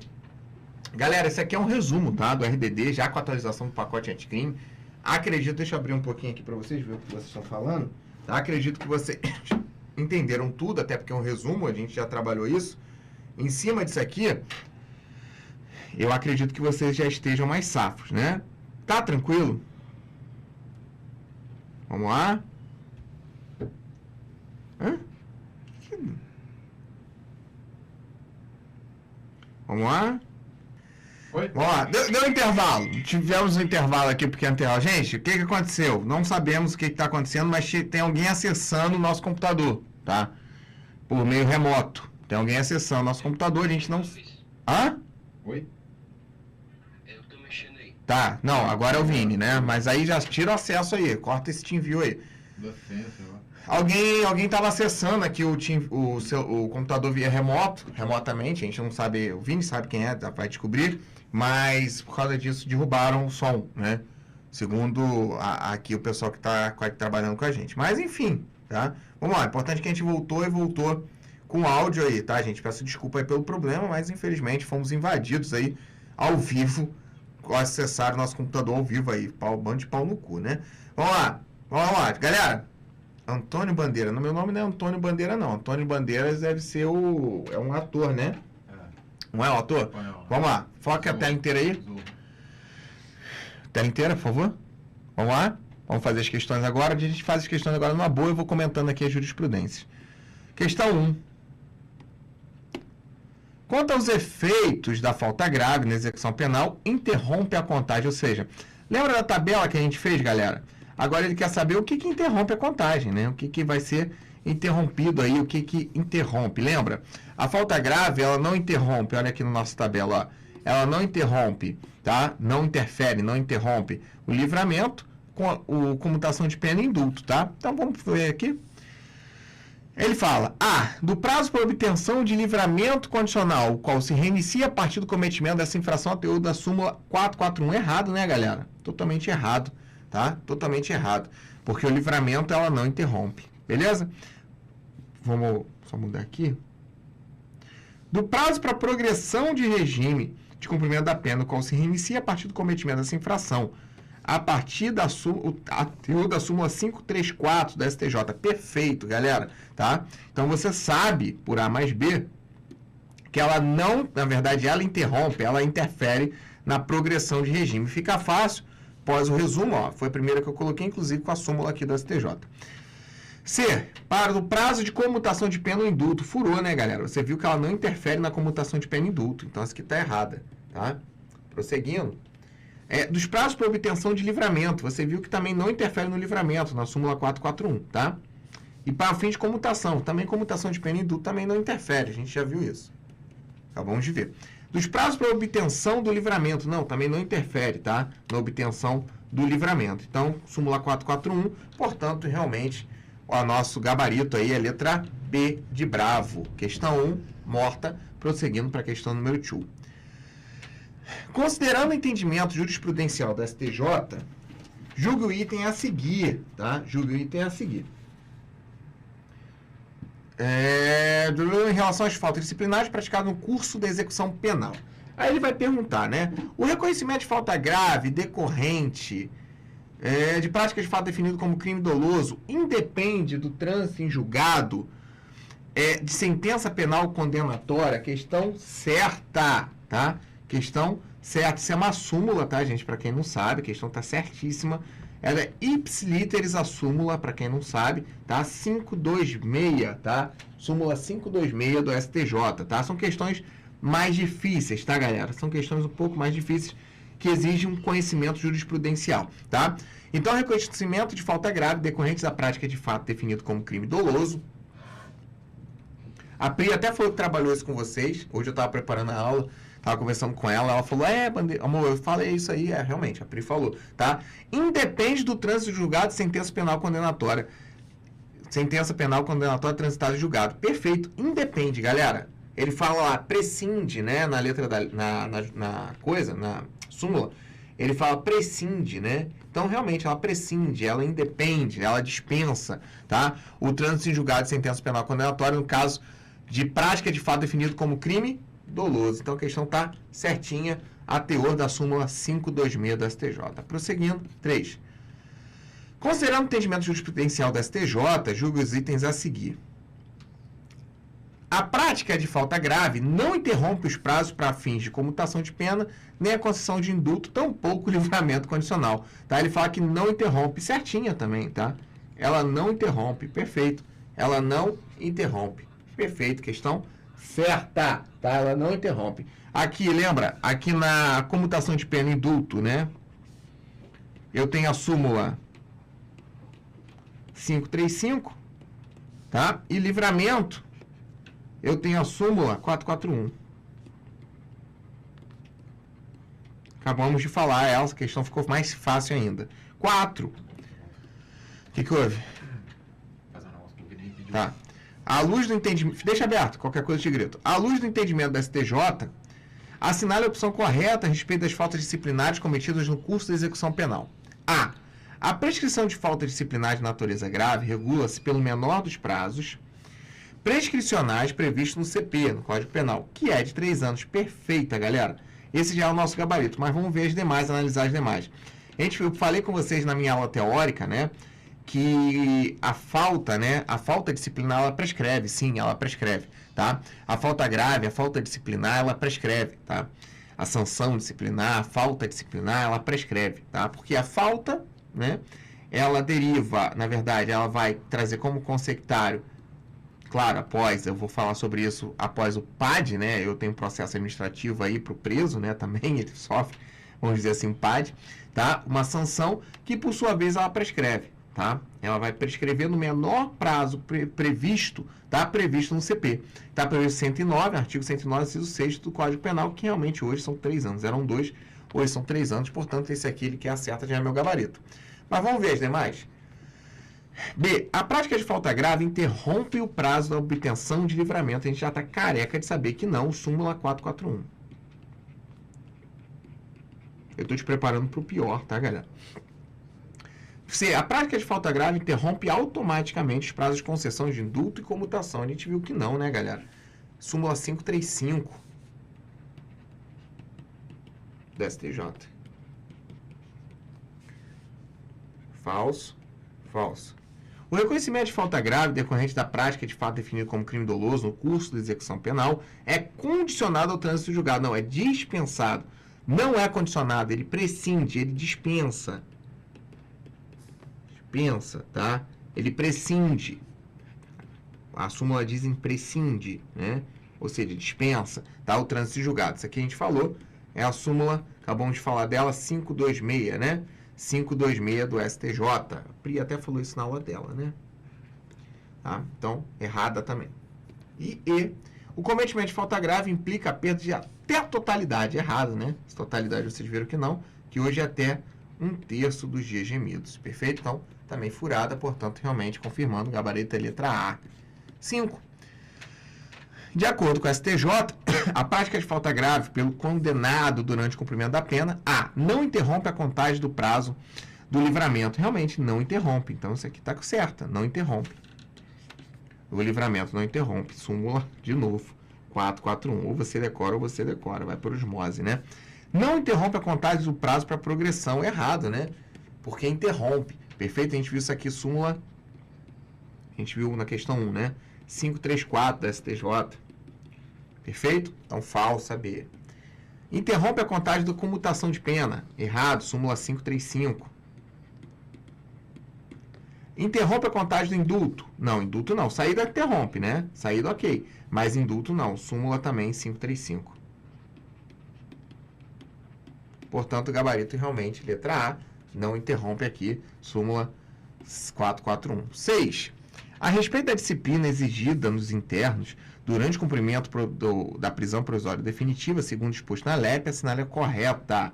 Galera, esse aqui é um resumo, tá? Do RDD, já com a atualização do pacote anticrime. Acredito, deixa eu abrir um pouquinho aqui para vocês verem o que vocês estão falando. Tá? Acredito que vocês entenderam tudo, até porque é um resumo, a gente já trabalhou isso. Em cima disso aqui, eu acredito que vocês já estejam mais safos, né? Tá tranquilo? Vamos lá. Hã? Vamos lá. Oi? Ó, deu intervalo. Tivemos um intervalo aqui porque intervalo. Gente, o que aconteceu? Não sabemos o que está acontecendo, mas tem alguém acessando o nosso computador, tá? Por meio remoto. Tem alguém acessando o nosso computador, a gente não... Hã? Oi? Tá, não, agora é o Vini, né? Mas aí já tira o acesso aí, corta esse te envio aí. Da senha, sei lá. Alguém estava acessando aqui o computador via remotamente, a gente não sabe, o Vini sabe quem é, vai descobrir, mas por causa disso derrubaram o som, né? Segundo aqui o pessoal que está trabalhando com a gente. Mas enfim, tá? Vamos lá, importante que a gente voltou com áudio aí, tá, gente? Peço desculpa aí pelo problema, mas infelizmente fomos invadidos aí ao vivo, acessaram o nosso computador ao vivo aí, bando de pau no cu, né? Vamos lá, galera. Antônio Bandeira. No meu nome não é Antônio Bandeira, não. Antônio Bandeiras deve ser é um ator, né? Não é um ator? Espanhol. Vamos lá. Foca a tela inteira aí. Tela inteira, por favor. Vamos lá. Vamos fazer as questões agora. A gente faz as questões agora numa boa. Eu vou comentando aqui as jurisprudências. Questão 1. Quanto aos efeitos da falta grave na execução penal, interrompe a contagem. Ou seja, lembra da tabela que a gente fez, galera? Agora ele quer saber o que interrompe a contagem, né? O que vai ser interrompido aí, o que interrompe. Lembra? A falta grave, ela não interrompe, olha aqui na nossa tabela, ó. Ela não interrompe, tá? Não interfere, não interrompe o livramento com a comutação de pena e indulto, tá? Então vamos ver aqui. Ele fala, do prazo para obtenção de livramento condicional, o qual se reinicia a partir do cometimento dessa infração a teor da súmula 441. Errado, né, galera? Totalmente errado. Tá? Totalmente errado. Porque o livramento, ela não interrompe. Beleza? Vamos só mudar aqui. Do prazo para progressão de regime de cumprimento da pena, o qual se reinicia a partir do cometimento dessa infração, a partir da súmula 534 da STJ. Perfeito, galera. Tá? Então, você sabe, por A mais B, que ela não, na verdade, ela interrompe, ela interfere na progressão de regime. Fica fácil. Após o resumo, ó, foi a primeira que eu coloquei, inclusive com a súmula aqui do STJ. C. Para o prazo de comutação de pena ou indulto. Furou, né, galera? Você viu que ela não interfere na comutação de pena e indulto. Então, essa aqui está errada. Tá? Prosseguindo. Dos prazos para obtenção de livramento. Você viu que também não interfere no livramento, na súmula 441. Tá? E para o fim de comutação. Também comutação de pena e indulto também não interfere. A gente já viu isso. Acabamos de ver. Dos prazos para obtenção do livramento. Não, também não interfere, tá? Na obtenção do livramento. Então, súmula 441, portanto, realmente, o nosso gabarito aí é letra B de bravo. Questão 1, morta, prosseguindo para a questão número 2. Considerando o entendimento jurisprudencial da STJ, julgue o item a seguir, tá? Julgue o item a seguir. Em relação às faltas disciplinares praticadas no curso da execução penal. Aí ele vai perguntar, né? O reconhecimento de falta grave, decorrente, de prática de fato definido como crime doloso, independe do trânsito em julgado de sentença penal condenatória? Questão certa, tá? Questão certa. Isso é uma súmula, tá, gente? Para quem não sabe, a questão tá certíssima. Ela é ipsiliteris a súmula, para quem não sabe, tá? 526, tá? Súmula 526 do STJ, tá? São questões mais difíceis, tá, galera? São questões um pouco mais difíceis que exigem um conhecimento jurisprudencial, tá? Então, reconhecimento de falta grave decorrente da prática de fato definido como crime doloso. A Pri até falou que trabalhou isso com vocês. Hoje eu estava preparando a aula, estava conversando com ela, ela falou, amor, eu falei isso aí, realmente, a Pri falou, tá? Independe do trânsito de julgado, sentença penal condenatória. Sentença penal condenatória transitada em julgado. Perfeito, independe, galera. Ele fala lá, prescinde, né, na letra na súmula, ele fala prescinde, né? Então, realmente, ela prescinde, ela independe, ela dispensa, tá? O trânsito em julgado de sentença penal condenatória no caso de prática de fato definido como crime doloso. Então, a questão está certinha, a teor da súmula 526 do STJ. Prosseguindo, 3. Considerando o entendimento jurisprudencial da STJ, julgue os itens a seguir. A prática de falta grave não interrompe os prazos para fins de comutação de pena, nem a concessão de indulto, tampouco o livramento condicional. Tá? Ele fala que não interrompe, certinha também, tá? Ela não interrompe, perfeito. Ela não interrompe, perfeito, questão certa, tá? Ela não interrompe. Aqui, lembra? Aqui na comutação de pena e indulto, né? Eu tenho a súmula 535, tá? E livramento, eu tenho a súmula 441. Acabamos de falar, essa questão ficou mais fácil ainda. 4. O que houve? Fazer um negócio que o Guilherme pediu. Tá. À luz do entendimento... Deixa aberto, qualquer coisa eu te grito. À luz do entendimento da STJ, assinale a opção correta a respeito das faltas disciplinares cometidas no curso da execução penal. A. A prescrição de falta disciplinar de natureza grave regula-se pelo menor dos prazos prescricionais previstos no CP, no Código Penal, que é de 3 anos. Perfeita, galera. Esse já é o nosso gabarito, mas vamos ver as demais, analisar as demais. Eu falei com vocês na minha aula teórica, né, que a falta disciplinar, ela prescreve, sim, ela prescreve, tá? A falta grave, a falta disciplinar, ela prescreve, tá? A sanção disciplinar, a falta disciplinar, ela prescreve, tá? Porque a falta, né, ela deriva, na verdade, ela vai trazer como consectário, claro, eu vou falar sobre isso após o PAD, né? Eu tenho um processo administrativo aí para o preso, né? Também ele sofre, vamos dizer assim, PAD, tá? Uma sanção que, por sua vez, ela prescreve, tá? Ela vai prescrever no menor prazo previsto, tá? Previsto no CP. Tá previsto 109, artigo 109, inciso 6 do Código Penal, que realmente hoje são 3 anos. Eram 2, hoje são 3 anos, portanto, esse aqui ele que acerta já é meu gabarito. Mas vamos ver as demais. B. A prática de falta grave interrompe o prazo da obtenção de livramento. A gente já está careca de saber que não, súmula 441. Eu estou te preparando para o pior, tá, galera? C. A prática de falta grave interrompe automaticamente os prazos de concessão de indulto e comutação. A gente viu que não, né, galera? Súmula 535 do STJ. Falso. Falso. O reconhecimento de falta grave decorrente da prática de fato definido como crime doloso no curso de execução penal é condicionado ao trânsito julgado. Não, é dispensado. Não é condicionado, ele prescinde, ele dispensa. Dispensa, tá? Ele prescinde. A súmula diz em prescinde, né? Ou seja, dispensa, tá? O trânsito julgado. Isso aqui a gente falou, é a súmula, acabamos de falar dela, 526, né? 526 do STJ. A Pri até falou isso na aula dela, né? Tá? Então, errada também. E o cometimento de falta grave implica a perda de até a totalidade. Errado, né? Essa totalidade vocês viram que não, que hoje é até 1/3 dos dias gemidos. Perfeito? Então, também furada, portanto, realmente confirmando, gabarito é letra A. 5. De acordo com a STJ, a prática de falta grave pelo condenado durante o cumprimento da pena, A, não interrompe a contagem do prazo do livramento. Realmente, não interrompe. Então, isso aqui está certa, não interrompe. O livramento não interrompe. Súmula, de novo, 441. Ou você decora. Vai por osmose, né? Não interrompe a contagem do prazo para progressão. Errado, né? Porque interrompe. Perfeito? A gente viu isso aqui, súmula. A gente viu na questão 1, né? 534 da STJ. Perfeito? Então, falsa B. Interrompe a contagem da comutação de pena. Errado, súmula 535. Interrompe a contagem do indulto. Não, indulto não. Saída interrompe, né? Saída ok. Mas indulto não. Súmula também 535. Portanto, gabarito realmente, letra A, não interrompe aqui. Súmula 441. 6. A respeito da disciplina exigida nos internos durante o cumprimento da prisão provisória definitiva, segundo disposto na LEP, assinale a correta.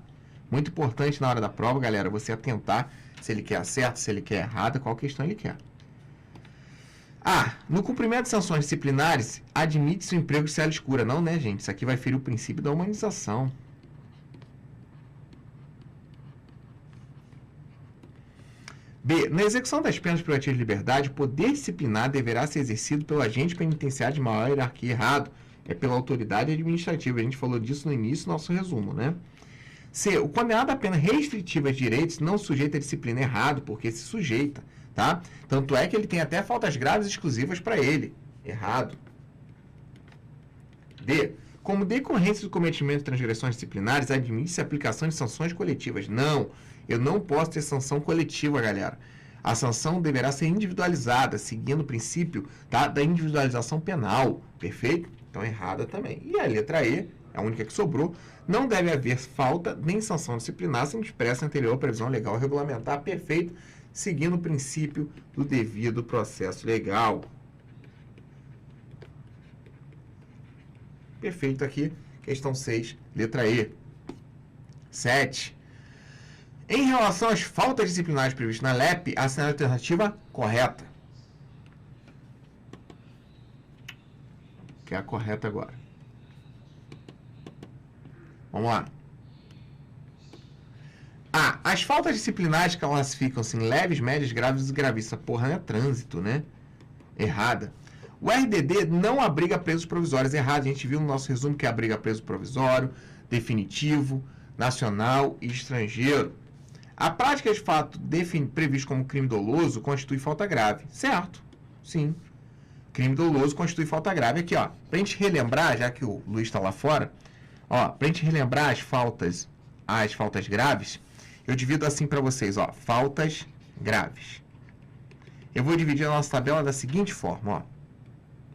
Muito importante na hora da prova, galera, você atentar se ele quer certo, se ele quer errado, qual questão ele quer. A. No cumprimento de sanções disciplinares, admite-se o emprego de cela escura. Não, né, gente? Isso aqui vai ferir o princípio da humanização. B. Na execução das penas privativas de liberdade, o poder disciplinar deverá ser exercido pelo agente penitenciário de maior hierarquia. Errado. É pela autoridade administrativa. A gente falou disso no início do nosso resumo, né? C. O condenado a pena restritiva de direitos não sujeita a disciplina. Errado, porque se sujeita, tá? Tanto é que ele tem até faltas graves exclusivas para ele. Errado. D. Como decorrência do cometimento de transgressões disciplinares, admite-se a aplicação de sanções coletivas. Não, eu não posso ter sanção coletiva, galera. A sanção deverá ser individualizada, seguindo o princípio, tá, da individualização penal. Perfeito? Então, errada também. E a letra E, a única que sobrou, não deve haver falta nem sanção disciplinar sem expressa anterior previsão legal regulamentar. Perfeito? Seguindo o princípio do devido processo legal. Perfeito aqui. Questão 6, letra E. 7. Em relação às faltas disciplinares previstas na LEP, assinale a alternativa correta. Que é a correta agora. Vamos lá. A. As faltas disciplinares classificam-se em leves, médias, graves e gravíssimas. Porra, não é trânsito, né? Errada. O RDD não abriga presos provisórios. Errado. A gente viu no nosso resumo que abriga preso provisório, definitivo, nacional e estrangeiro. A prática de fato previsto como crime doloso constitui falta grave. Certo. Sim. Crime doloso constitui falta grave. Aqui, ó. Pra gente relembrar, já que o Luiz está lá fora, ó, pra gente relembrar as faltas graves, eu divido assim para vocês, ó. Faltas graves. Eu vou dividir a nossa tabela da seguinte forma, ó.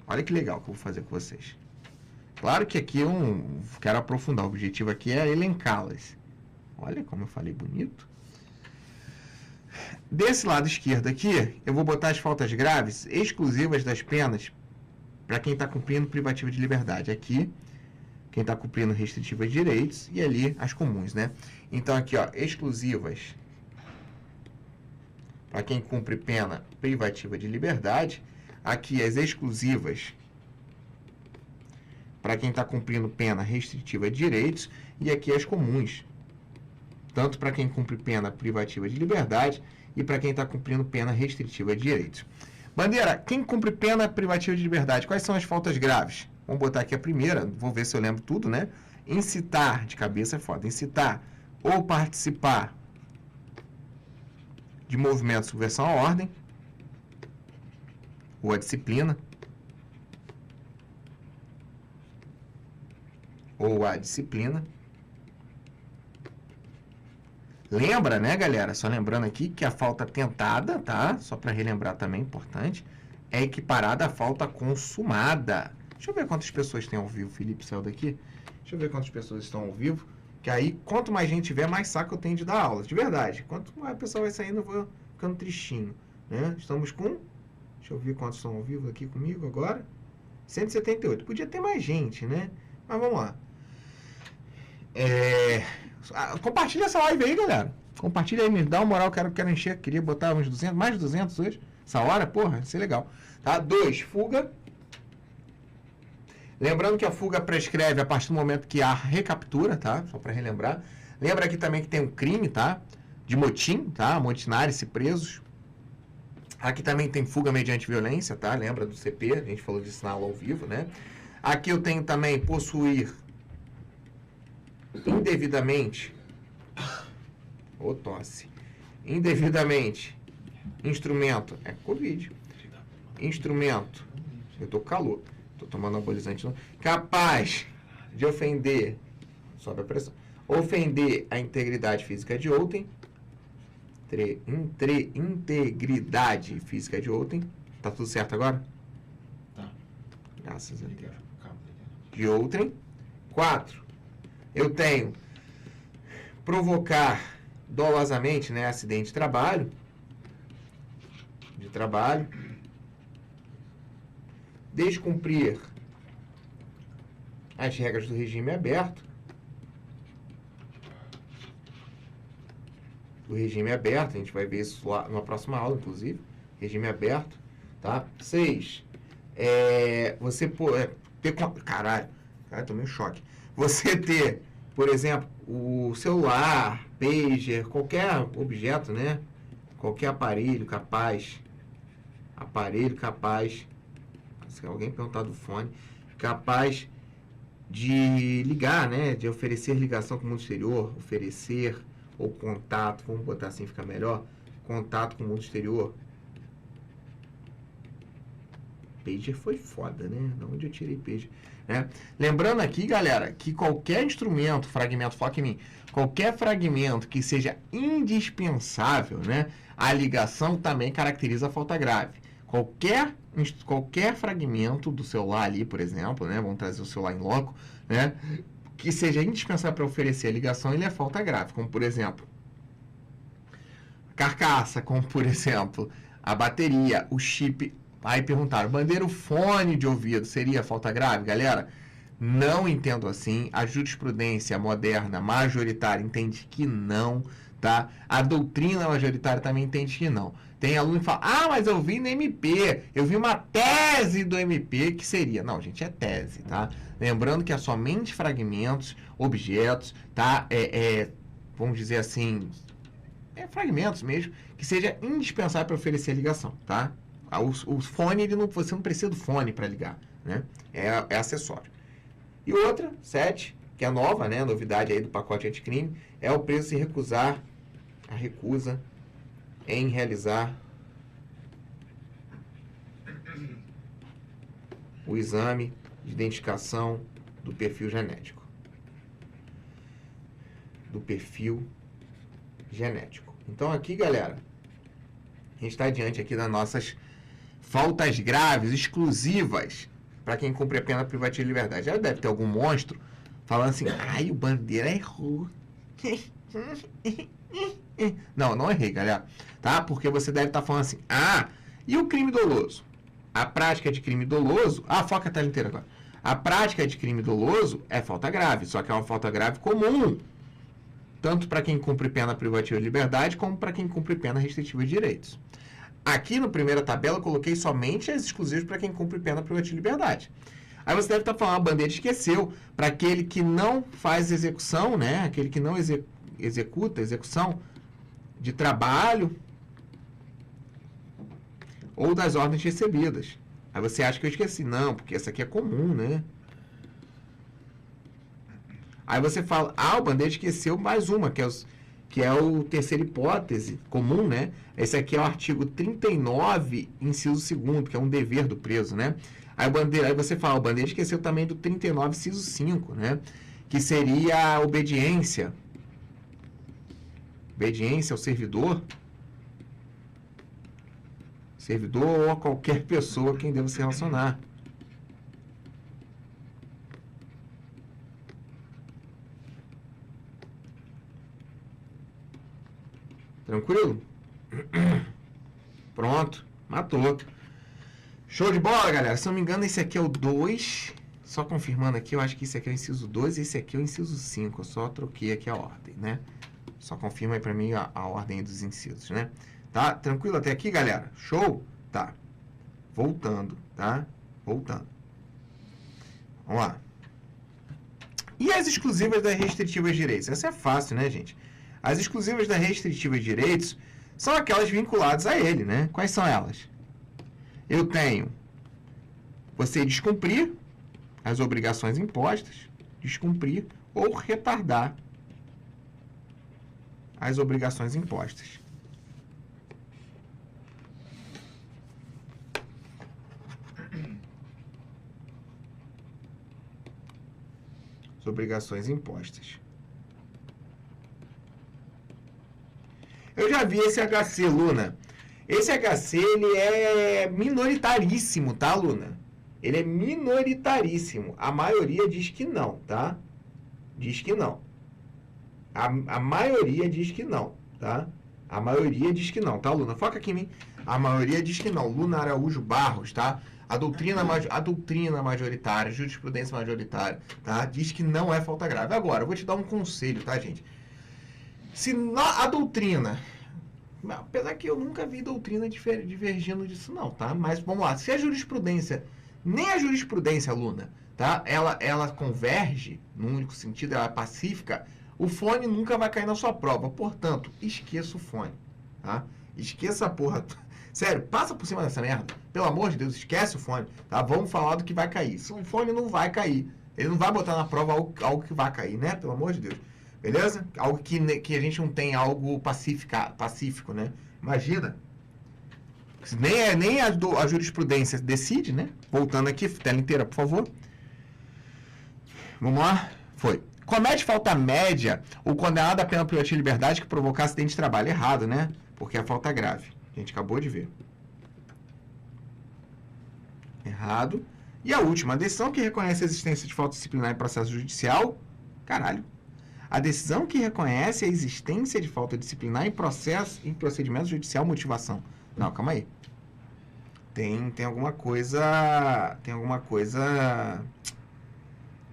Olha que legal que eu vou fazer com vocês. Claro que aqui eu não quero aprofundar. O objetivo aqui é elencá-las. Olha como eu falei bonito. Desse lado esquerdo aqui, eu vou botar as faltas graves exclusivas das penas para quem está cumprindo privativa de liberdade. Aqui, quem está cumprindo restritiva de direitos e ali as comuns, né? Então aqui, ó, exclusivas para quem cumpre pena privativa de liberdade. Aqui as exclusivas para quem está cumprindo pena restritiva de direitos e aqui as comuns, tanto para quem cumpre pena privativa de liberdade e para quem está cumprindo pena restritiva de direitos. Bandeira, quem cumpre pena privativa de liberdade, quais são as faltas graves? Vamos botar aqui a primeira, vou ver se eu lembro tudo, né? Incitar, de cabeça é foda, incitar ou participar de movimento de subversão à ordem ou à disciplina, Lembra, né, galera? Só lembrando aqui que a falta tentada, tá? Só para relembrar também, importante, é equiparada à falta consumada. Deixa eu ver quantas pessoas tem ao vivo. Felipe saiu daqui. Deixa eu ver quantas pessoas estão ao vivo. Que aí, quanto mais gente tiver, mais saco eu tenho de dar aula. De verdade. Quanto mais a pessoa vai saindo, eu vou ficando tristinho, né? Estamos com... Deixa eu ver quantos estão ao vivo aqui comigo agora. 178. Podia ter mais gente, né? Mas vamos lá. Compartilha essa live aí, galera. Compartilha aí, me dá uma moral, quero encher. Queria botar uns 200, mais de 200 hoje. Essa hora, porra, isso é legal. Tá? 2, fuga. Lembrando que a fuga prescreve a partir do momento que há recaptura, tá? Só para relembrar. Lembra aqui também que tem um crime, tá? De motim, tá? Amotinar-se presos. Aqui também tem fuga mediante violência, tá? Lembra do CP? A gente falou disso na aula ao vivo, né? Aqui eu tenho também possuir indevidamente, indevidamente, instrumento, Covid, instrumento, eu tô com calor, tô tomando anabolizante, capaz de ofender, sobe a pressão, ofender a integridade física de outrem, integridade física de outrem, tá tudo certo agora? Tá. Graças a Deus. De outrem. 4. Eu tenho provocar dolosamente, né, acidente de trabalho, descumprir as regras do regime aberto, a gente vai ver isso lá na próxima aula, inclusive, regime aberto, tá? 6, você ter, caralho, tomei um choque. Você ter, por exemplo, o celular, pager, qualquer objeto, né? Qualquer aparelho capaz, se alguém perguntar do fone, capaz de ligar, né? De oferecer ligação com o mundo exterior, oferecer ou contato, vamos botar assim, fica melhor, contato com o mundo exterior. Pager foi foda, né? De onde eu tirei pager? Né? Lembrando aqui, galera, que qualquer instrumento, fragmento, foca em mim, qualquer fragmento que seja indispensável, né? A ligação também caracteriza a falta grave. Qualquer fragmento do celular ali, por exemplo, né? Vamos trazer o celular em loco, né? Que seja indispensável para oferecer a ligação, ele é falta grave. Como, por exemplo, carcaça, como, por exemplo, a bateria, o chip. Aí perguntaram, bandeira, o fone de ouvido seria falta grave? Galera, Não entendo assim. A jurisprudência moderna, majoritária, entende que não, tá? A doutrina majoritária também entende que não. Tem aluno que fala, ah, mas eu vi no MP, eu vi uma tese do MP, que seria... Não, gente, é tese, tá? Lembrando que é somente fragmentos, objetos, tá? Vamos dizer assim, fragmentos mesmo, que seja indispensável para oferecer ligação, tá? O fone, você não precisa do fone para ligar, né? É acessório. E outra, 7, que é nova, né? Novidade aí do pacote anticrime, é o preso se recusar, a recusa em realizar o exame de identificação do perfil genético. Do perfil genético. Então aqui, galera, a gente está diante aqui das nossas faltas graves, exclusivas, para quem cumpre a pena privativa de liberdade. Já deve ter algum monstro falando assim, ai, o Bandeira errou. Não errei, galera. Tá? Porque você deve estar falando assim, e o crime doloso? A prática de crime doloso... foca a tela inteira agora. A prática de crime doloso é falta grave, só que é uma falta grave comum. Tanto para quem cumpre pena privativa de liberdade, como para quem cumpre pena restritiva de direitos. Aqui na primeira tabela eu coloquei somente as exclusivas para quem cumpre pena privativa de liberdade. Aí você deve estar falando, a Bandeira esqueceu, para aquele que não faz execução, né? Aquele que não executa execução de trabalho ou das ordens recebidas. Aí você acha que eu esqueci. Não, porque essa aqui é comum, né? Aí você fala, o Bandeira esqueceu mais uma, que é o terceira hipótese comum, né? Esse aqui é o artigo 39, inciso 2º, que é um dever do preso, né? Aí você fala, o Bandeira esqueceu também do 39, inciso 5, né? Que seria a obediência. Obediência ao servidor. Servidor ou a qualquer pessoa a quem deva se relacionar. Tranquilo? Pronto. Matou. Show de bola, galera. Se não me engano, esse aqui é o 2. Só confirmando aqui, eu acho que esse aqui é o inciso 2 e esse aqui é o inciso 5. Eu só troquei aqui a ordem, né? Só confirma aí pra mim a ordem dos incisos, né? Tá? Tranquilo até aqui, galera? Show? Tá. Voltando, tá? Voltando. Vamos lá. E as exclusivas das restritivas de direitos? Essa é fácil, né, gente? As exclusivas das restritivas de direitos são aquelas vinculadas a ele, né? Quais são elas? Eu tenho você descumprir as obrigações impostas, descumprir ou retardar as obrigações impostas. As obrigações impostas. Eu já vi esse HC, Luna. Esse HC, ele é minoritaríssimo, tá, Luna? Ele é minoritaríssimo. A maioria diz que não, tá? Diz que não. A maioria diz que não, tá? A maioria diz que não, tá, Luna? Foca aqui em mim. A maioria diz que não. Luna Araújo Barros, tá? A doutrina majoritária, jurisprudência majoritária, tá? Diz que não é falta grave. Agora, eu vou te dar um conselho, tá, gente? Se a doutrina... Apesar que eu nunca vi doutrina divergindo disso, não, tá? Mas, vamos lá. Se a jurisprudência... Nem a jurisprudência, Luna, tá? Ela converge num único sentido, ela é pacífica... O fone nunca vai cair na sua prova. Portanto, esqueça o fone, tá? Esqueça a porra. Sério, passa por cima dessa merda. Pelo amor de Deus, esquece o fone, tá? Vamos falar do que vai cair. O fone não vai cair. Ele não vai botar na prova algo que vai cair, né? Pelo amor de Deus. Beleza? Algo que a gente não tem algo pacífico, né? Imagina. Nem a jurisprudência decide, né? Voltando aqui, tela inteira, por favor. Vamos lá. Foi. Comete falta média o condenado à pena privativa de liberdade que provocar acidente de trabalho. Errado, né? Porque é falta grave. A gente acabou de ver. Errado. E a última, a decisão que reconhece a existência de falta disciplinar em processo judicial. Caralho. A decisão que reconhece a existência de falta disciplinar em procedimento judicial, motivação. Não, calma aí. Tem alguma coisa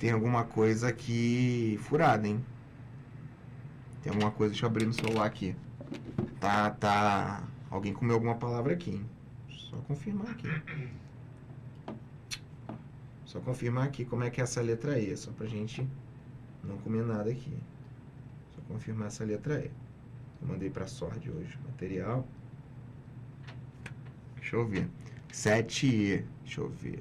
Tem alguma coisa aqui furada, hein? Tem alguma coisa, deixa eu abrir no celular aqui. Tá. Alguém comeu alguma palavra aqui, hein? Só confirmar aqui. Só confirmar aqui como é que é essa letra E, só pra gente não comer nada aqui. Só confirmar essa letra E. Eu mandei pra Sord hoje, material. Deixa eu ver. 7E, deixa eu ver.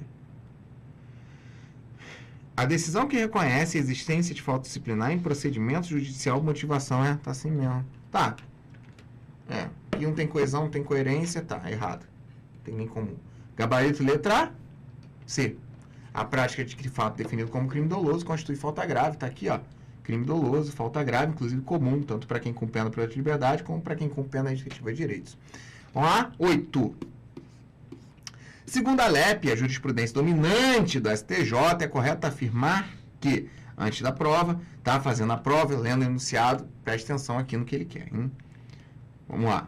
A decisão que reconhece a existência de falta disciplinar em procedimento judicial, motivação, tá assim mesmo. Tá. Aqui não tem coesão, não tem coerência, tá, errado. Não tem nem comum. Gabarito, letra C. A prática de fato definido como crime doloso constitui falta grave, tá aqui, ó. Crime doloso, falta grave, inclusive comum, tanto para quem cumpre pena privada de liberdade, como para quem cumpre pena restritiva de direitos. Vamos lá? 8. Segundo a LEP, a jurisprudência dominante do STJ, é correto afirmar que, antes da prova, tá fazendo a prova, lendo o enunciado, preste atenção aqui no que ele quer, hein? Vamos lá.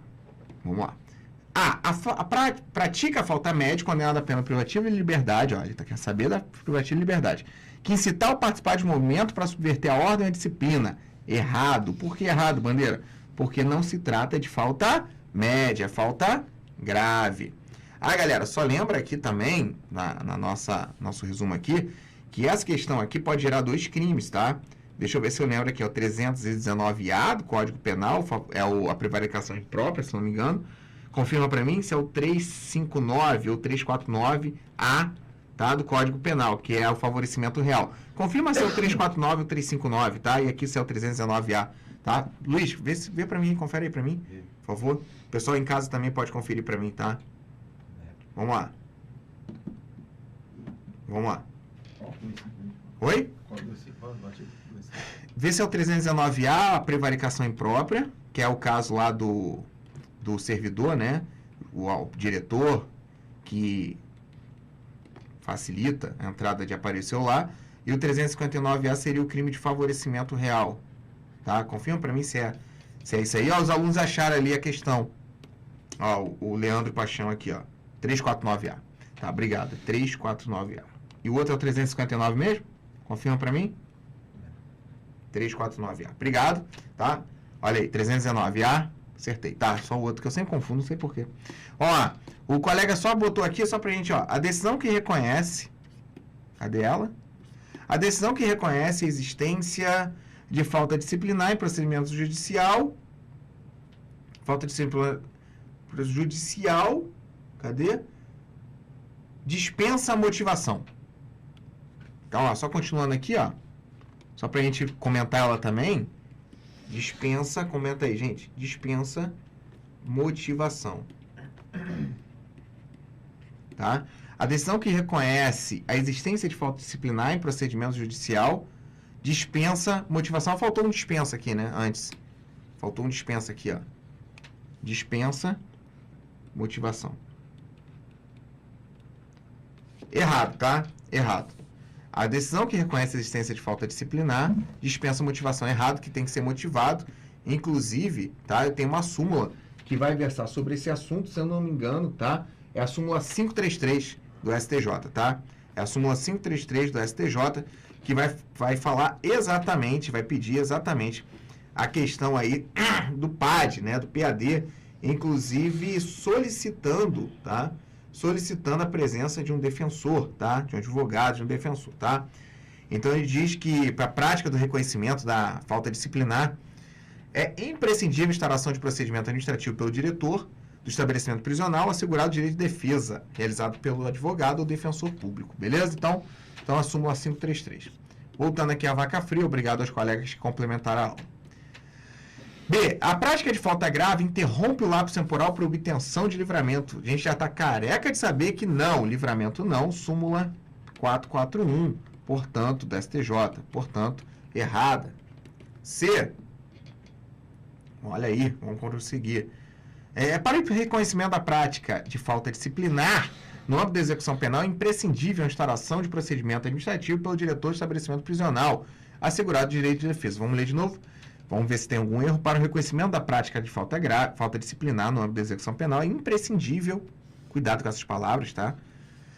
Pratica a falta média condenada a pena privativa de liberdade, ó, ele quer saber da privativa de liberdade, que incitar ou participar de movimento para subverter a ordem e a disciplina. Errado. Por que errado, bandeira? Porque não se trata de falta média, é falta grave. Galera, só lembra aqui também, na nosso resumo aqui, que essa questão aqui pode gerar 2 crimes, tá? Deixa eu ver se eu lembro aqui, é o 319A do Código Penal, a prevaricação imprópria, se não me engano. Confirma para mim se é o 359 ou 349A, tá? Do Código Penal, que é o favorecimento real. Confirma se é o 349 ou 359, tá? E aqui se é o 319A, tá? Luiz, vê para mim, confere aí para mim, por favor. O pessoal em casa também pode conferir para mim, tá? Vamos lá. Oi? Vê se é o 319A, a prevaricação imprópria, que é o caso lá do servidor, né? O diretor que facilita a entrada de aparelho celular. E o 359A seria o crime de favorecimento real. Tá? Confirma para mim se é isso aí. Ó, os alunos acharam ali a questão. Ó, o Leandro Paixão aqui, ó. 349A. Tá, obrigado. 349A. E o outro é o 359 mesmo? Confirma para mim? 349A. Obrigado, tá? Olha aí, 319A. Acertei. Tá, só o outro que eu sempre confundo, não sei porquê. Ó, o colega só botou aqui, só pra gente, ó. A decisão que reconhece... Cadê ela? A decisão que reconhece a existência de falta disciplinar em procedimento judicial. Falta disciplinar judicial... Cadê? Dispensa a motivação. Então, ó, só continuando aqui, ó. Só pra gente comentar ela também. Dispensa, comenta aí, gente. Dispensa motivação. Tá? A decisão que reconhece a existência de falta disciplinar em procedimento judicial dispensa motivação. Faltou um dispensa aqui, né? Antes. Faltou um dispensa aqui, ó. Dispensa motivação. Errado, tá? Errado. A decisão que reconhece a existência de falta disciplinar dispensa motivação. Errado, que tem que ser motivado. Inclusive, tá? Eu tenho uma súmula que vai versar sobre esse assunto, se eu não me engano, tá? É a súmula 533 do STJ, tá? É a súmula 533 do STJ que vai falar exatamente, vai pedir exatamente a questão aí do PAD, né? Do PAD, inclusive solicitando, tá? Solicitando a presença de um defensor, tá? De um advogado, de um defensor, tá? Então, ele diz que, para a prática do reconhecimento da falta disciplinar, é imprescindível a instauração de procedimento administrativo pelo diretor do estabelecimento prisional, assegurado o direito de defesa, realizado pelo advogado ou defensor público, beleza? Então a súmula 533. Voltando aqui à vaca fria, obrigado aos colegas que complementaram a aula. B. A prática de falta grave interrompe o lapso temporal para obtenção de livramento. A gente já está careca de saber que não, livramento não, súmula 441, portanto, da STJ, portanto, errada. C. Olha aí, vamos prosseguir. Para o reconhecimento da prática de falta disciplinar, no âmbito da execução penal, é imprescindível a instauração de procedimento administrativo pelo diretor do estabelecimento prisional, assegurado o direito de defesa. Vamos ler de novo? Vamos ver se tem algum erro. Para o reconhecimento da prática de falta disciplinar no âmbito da execução penal, é imprescindível, cuidado com essas palavras, tá?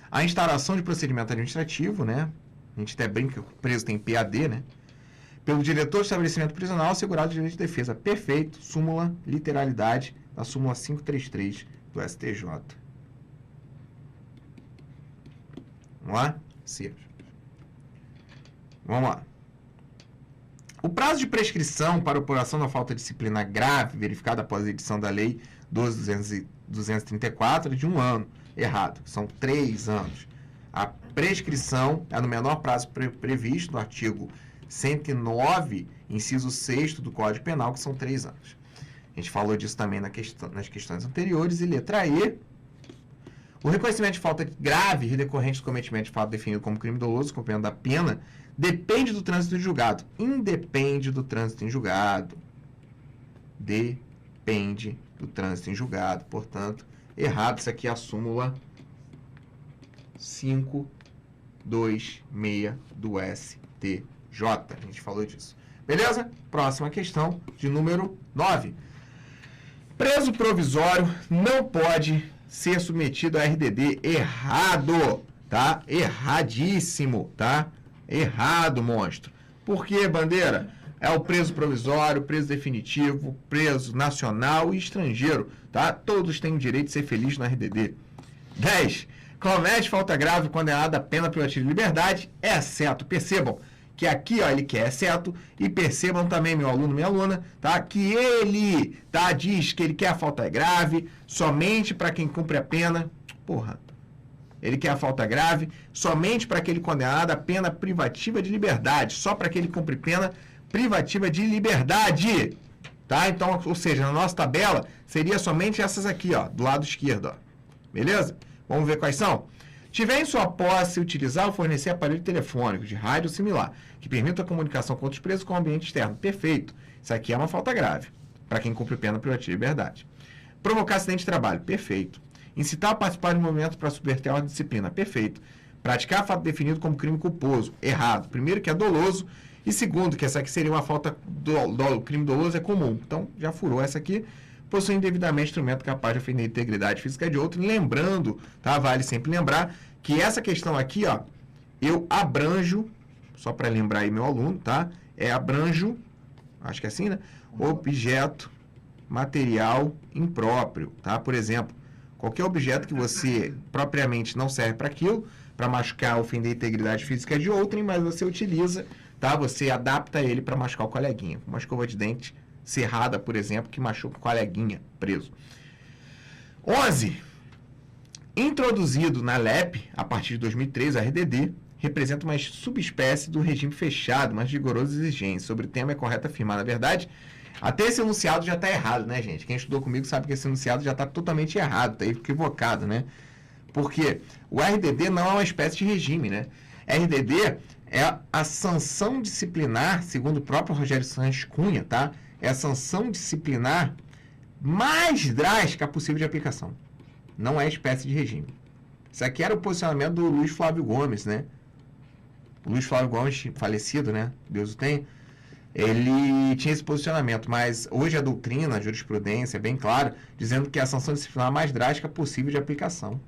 A instauração de procedimento administrativo, né? a gente até brinca que o preso tem PAD, né? Pelo diretor do estabelecimento prisional, assegurado o direito de defesa. Perfeito. Súmula, literalidade, da súmula 533 do STJ. Vamos lá? Sim. Vamos lá. O prazo de prescrição para apuração da falta disciplinar grave, verificada após a edição da Lei 12.234, é de 1 ano. Errado. São 3 anos. A prescrição é no menor prazo previsto no artigo 109, inciso 6º do Código Penal, que são 3 anos. A gente falou disso também nas questões anteriores. E letra E, o reconhecimento de falta grave e decorrente do cometimento de fato definido como crime doloso, com pena da pena, depende do trânsito em julgado. Independe do trânsito em julgado. Depende do trânsito em julgado. Portanto, errado. Isso aqui é a súmula 526 do STJ. A gente falou disso. Beleza? Próxima questão, de número 9. Preso provisório não pode ser submetido a RDD. Errado, tá? Erradíssimo, tá? Errado, monstro. Por quê, bandeira? É o preso provisório, preso definitivo, preso nacional e estrangeiro, tá? Todos têm o direito de ser felizes no RDD. 10. Comete falta grave condenada a pena privativa de liberdade, exceto, percebam, que aqui, ó, ele quer exceto, e percebam também, meu aluno, minha aluna, tá? Que ele, tá, diz que ele quer a falta grave somente para quem cumpre a pena. Porra. Ele quer a falta grave somente para aquele condenado a pena privativa de liberdade, só para aquele cumpre pena privativa de liberdade, tá? Então, ou seja, na nossa tabela seria somente essas aqui, ó, do lado esquerdo, ó. Beleza? Vamos ver quais são? Tiver em sua posse utilizar ou fornecer aparelho telefônico de rádio similar, que permita a comunicação com outros presos com o ambiente externo. Perfeito. Isso aqui é uma falta grave, para quem cumpre pena privativa de liberdade. Provocar acidente de trabalho. Perfeito. Incitar a participar de movimento para subverter a ordem de disciplina. Perfeito. Praticar fato definido como crime culposo. Errado. Primeiro, que é doloso. E segundo, que essa aqui seria uma falta do crime doloso é comum. Então, já furou essa aqui. Possui indevidamente instrumento capaz de ofender a integridade física de outro. Lembrando, tá? Vale sempre lembrar que essa questão aqui, ó, eu abranjo, só para lembrar aí meu aluno, tá? Abranjo, acho que é assim, né? Objeto material impróprio, tá? Por exemplo, qualquer objeto que você propriamente não serve para aquilo, para machucar, ofender a integridade física de outrem, mas você utiliza, tá? Você adapta ele para machucar o coleguinha. Uma escova de dente cerrada, por exemplo, que machuca o coleguinha preso. 11. Introduzido na LEP, a partir de 2003, a RDD, representa uma subespécie do regime fechado, mas rigoroso exigência. Sobre o tema é correto afirmar. Na verdade, até esse enunciado já está errado, né, gente? Quem estudou comigo sabe que esse enunciado já está totalmente errado, está equivocado, né? Porque o RDD não é uma espécie de regime, né? RDD é a sanção disciplinar, segundo o próprio Rogério Sanches Cunha, tá? É a sanção disciplinar mais drástica possível de aplicação. Não é espécie de regime. Isso aqui era o posicionamento do Luiz Flávio Gomes, né? O Luiz Flávio Gomes, falecido, né? Deus o tenha. Ele tinha esse posicionamento, mas hoje a doutrina, a jurisprudência é bem clara, dizendo que é a sanção disciplinar mais drástica possível de aplicação.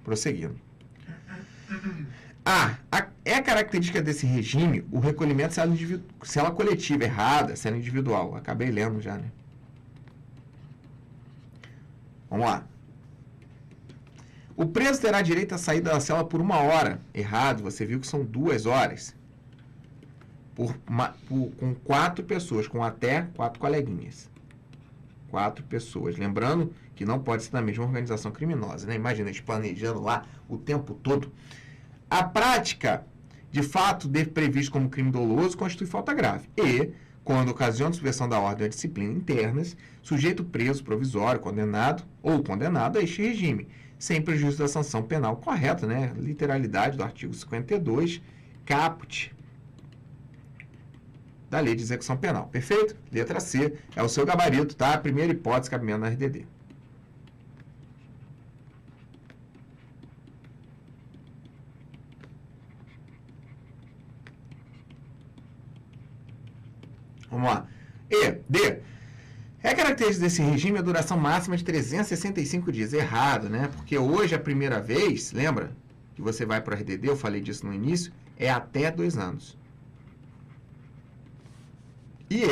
Prosseguindo. É característica desse regime o recolhimento cela coletiva, errada, cela individual. Acabei lendo já, né? Vamos lá. O preso terá direito a sair da cela por 1 hora. Errado, você viu que são 2 horas. Com 4 pessoas, com até 4 coleguinhas. 4 pessoas. Lembrando que não pode ser da mesma organização criminosa, né? Imagina, eles planejando lá o tempo todo. A prática de fato previsto como crime doloso constitui falta grave. E, quando ocasiona de subversão da ordem ou disciplina internas, sujeito preso provisório, condenado ou condenado a este regime, sem prejuízo da sanção penal correta, né? Literalidade do artigo 52, caput da Lei de Execução Penal. Perfeito? Letra C é o seu gabarito, tá? Primeira hipótese, cabimento na RDD. Vamos lá. D. É característica desse regime a duração máxima de 365 dias. Errado, né? Porque hoje a primeira vez, lembra que você vai para o RDD, eu falei disso no início, é até 2 anos. E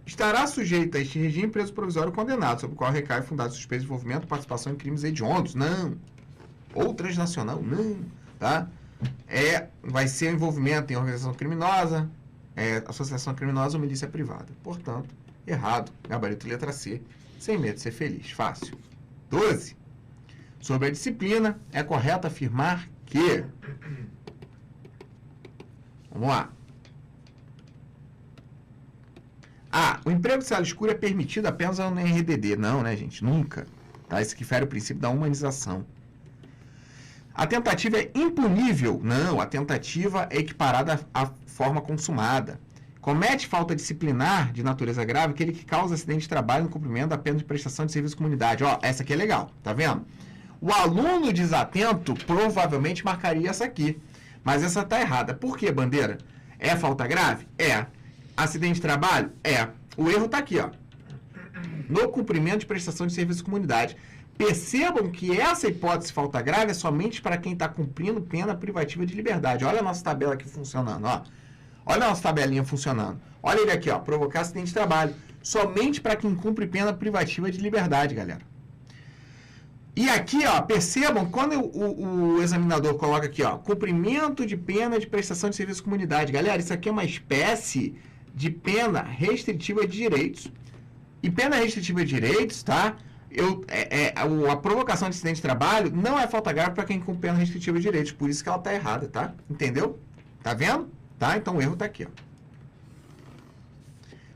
estará sujeito a este regime preso provisório condenado, sobre o qual recai fundado suspeito de envolvimento, participação em crimes hediondos. Não. Ou transnacional. Não. Tá? Vai ser envolvimento em organização criminosa, associação criminosa ou milícia privada. Portanto, errado. Gabarito letra C. Sem medo de ser feliz. Fácil. 12. Sobre a disciplina, é correto afirmar que... Vamos lá. O emprego de sala escura é permitido apenas no RDD. Não, né, gente? Nunca. Tá? Isso que fere o princípio da humanização. A tentativa é impunível? Não, a tentativa é equiparada à forma consumada. Comete falta disciplinar de natureza grave aquele que causa acidente de trabalho no cumprimento da pena de prestação de serviço à comunidade. Ó, essa aqui é legal, tá vendo? O aluno desatento provavelmente marcaria essa aqui, mas essa tá errada. Por quê, Bandeira? É falta grave? É. Acidente de trabalho? É. O erro tá aqui, ó. No cumprimento de prestação de serviço à comunidade. Percebam que essa hipótese de falta grave é somente para quem está cumprindo pena privativa de liberdade. Olha a nossa tabela aqui funcionando, ó. Olha a nossa tabelinha funcionando. Olha ele aqui, ó. Provocar acidente de trabalho. Somente para quem cumpre pena privativa de liberdade, galera. E aqui, ó, percebam, quando o examinador coloca aqui, ó, cumprimento de pena de prestação de serviço à comunidade. Galera, isso aqui é uma espécie de pena restritiva de direitos. E pena restritiva de direitos, tá? A provocação de acidente de trabalho não é falta grave para quem cumpre pena restritiva de direitos. Por isso que ela tá errada, tá? Entendeu? Tá vendo? Tá? Então o erro tá aqui, ó.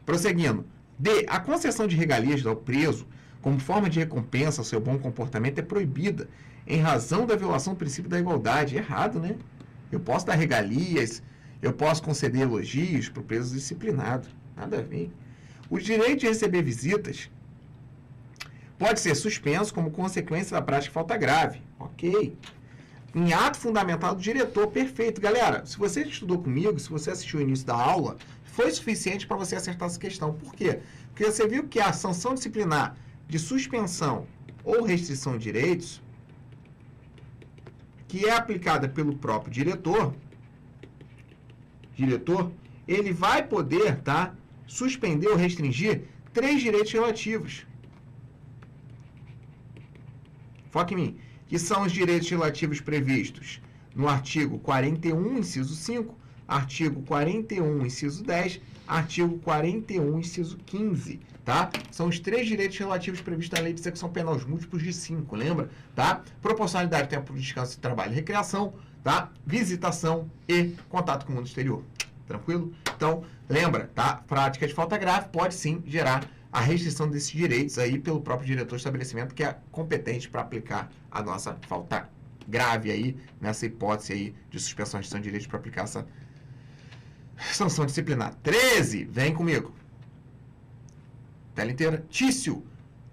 Prosseguindo. D. A concessão de regalias ao preso como forma de recompensa ao seu bom comportamento é proibida em razão da violação do princípio da igualdade. Errado, né? Eu posso dar regalias, eu posso conceder elogios para o preso disciplinado. Nada a ver. O direito de receber visitas pode ser suspenso como consequência da prática de falta grave. Ok. Em ato fundamental do diretor. Perfeito. Galera, se você estudou comigo, se você assistiu o início da aula, foi suficiente para você acertar essa questão. Por quê? Porque você viu que a sanção disciplinar de suspensão ou restrição de direitos, que é aplicada pelo próprio diretor, ele vai poder, tá, suspender ou restringir 3 direitos relativos. Foca em mim. Que são os direitos relativos previstos no artigo 41, inciso 5, artigo 41, inciso 10, artigo 41, inciso 15, tá? São os 3 direitos relativos previstos na Lei de Execução Penal, os múltiplos de 5, lembra? Tá? Proporcionalidade, tempo de descanso, trabalho e recreação, tá? Visitação e contato com o mundo exterior. Tranquilo? Então, lembra, tá? Prática de falta grave pode sim gerar a restrição desses direitos aí pelo próprio diretor do estabelecimento, que é competente para aplicar a nossa falta grave aí, nessa hipótese aí de suspensão de restrição de direitos para aplicar essa sanção disciplinar. 13, vem comigo. Tela inteira. Tício,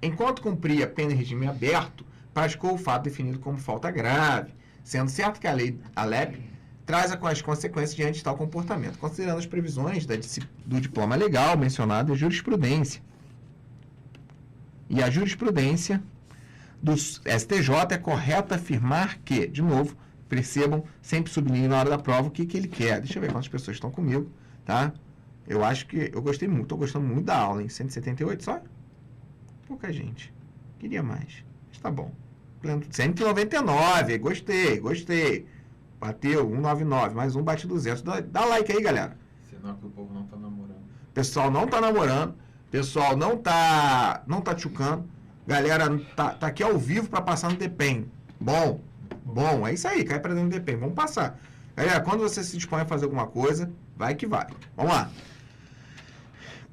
enquanto cumpria a pena em regime aberto, praticou o fato definido como falta grave, sendo certo que a LEP traz as consequências diante de tal comportamento, considerando as previsões do diploma legal mencionado em jurisprudência. E a jurisprudência do STJ é correto afirmar que, de novo, percebam, sempre sublinhe na hora da prova o que ele quer. Deixa eu ver quantas pessoas estão comigo, tá? Eu acho que eu gostei muito, estou gostando muito da aula, hein? 178 só? Pouca gente. Queria mais, mas tá bom. 199, gostei. Bateu, 199, mais um bate 200. Dá like aí, galera. Sinal que o povo não tá namorando. Pessoal não tá namorando, pessoal não tá tchucando. Galera, tá aqui ao vivo para passar no DPEM. Bom, é isso aí, cai para dentro do DPEM. Vamos passar. Galera, quando você se dispõe a fazer alguma coisa, vai que vai. Vamos lá.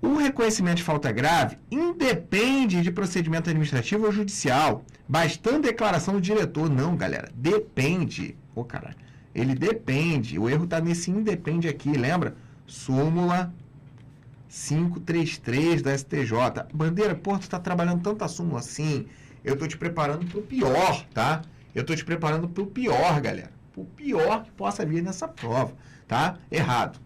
O reconhecimento de falta grave independe de procedimento administrativo ou judicial. Bastando declaração do diretor. Não, galera, depende. Ô, caralho. Ele depende. O erro tá nesse independe aqui, lembra? Súmula 533 da STJ. Bandeira, pô, tu tá trabalhando tanta súmula assim. Eu tô te preparando pro pior, tá? Eu tô te preparando pro pior, galera. Pro pior que possa vir nessa prova, tá? Errado.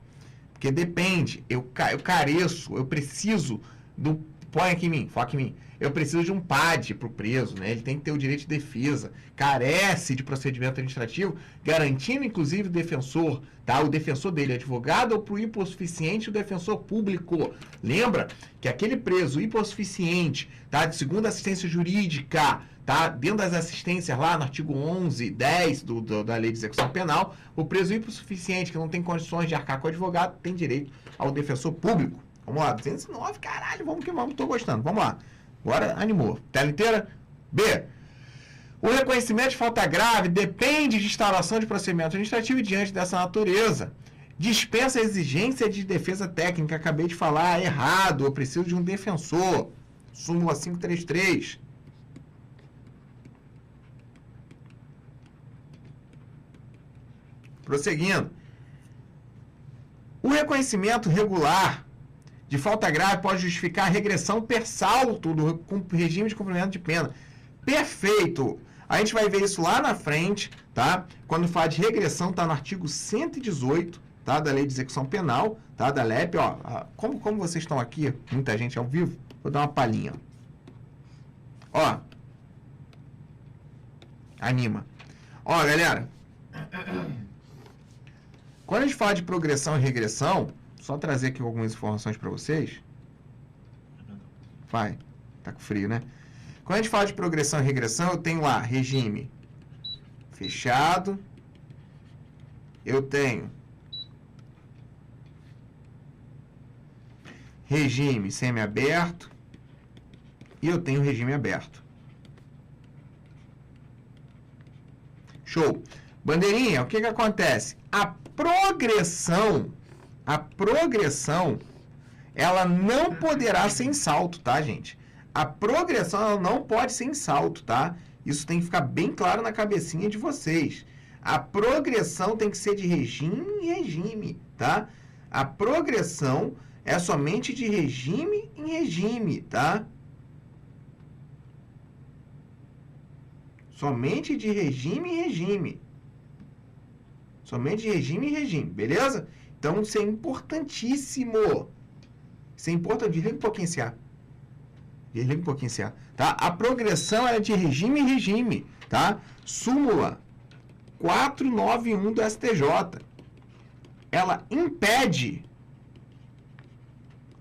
Porque depende. Eu careço, eu preciso do Põe aqui em mim, foca em mim. Eu preciso de um PAD para o preso, né? Ele tem que ter o direito de defesa. Carece de procedimento administrativo, garantindo, inclusive, o defensor, tá? O defensor dele, advogado ou pro hipossuficiente, o defensor público. Lembra que aquele preso hipossuficiente, tá? De segunda assistência jurídica, tá? Dentro das assistências lá no artigo 11, 10 da Lei de Execução Penal, o preso hipossuficiente, que não tem condições de arcar com o advogado, tem direito ao defensor público. Vamos lá, 209, caralho, vamos que vamos, tô gostando. Vamos lá. Agora animou. Tela inteira? B. O reconhecimento de falta grave depende de instauração de procedimento administrativo diante dessa natureza. Dispensa a exigência de defesa técnica. Acabei de falar errado. Eu preciso de um defensor. Súmula 533. Prosseguindo. O reconhecimento regular de falta grave pode justificar a regressão per salto do regime de cumprimento de pena. Perfeito! A gente vai ver isso lá na frente, tá? Quando fala de regressão, tá no artigo 118, tá? Da Lei de Execução Penal, tá? Da LEP, ó. Como vocês estão aqui, muita gente ao vivo, vou dar uma palhinha. Ó. Anima. Ó, galera. Quando a gente fala de progressão e regressão, só trazer aqui algumas informações para vocês. Vai. Tá com frio, né? Quando a gente fala de progressão e regressão, eu tenho lá regime fechado. Eu tenho regime semiaberto. E eu tenho regime aberto. Show. Bandeirinha, o que acontece? A progressão, ela não poderá ser em salto, tá, gente? A progressão, ela não pode ser em salto, tá? Isso tem que ficar bem claro na cabecinha de vocês. A progressão tem que ser de regime em regime, tá? A progressão é somente de regime em regime, tá? Somente de regime em regime. Somente de regime em regime, beleza? Então, isso é importantíssimo. Isso é importante. Desliga um pouquinho esse ar. Desliga um pouquinho esse ar. Tá? A progressão é de regime em regime. Tá? Súmula 491 do STJ. Ela impede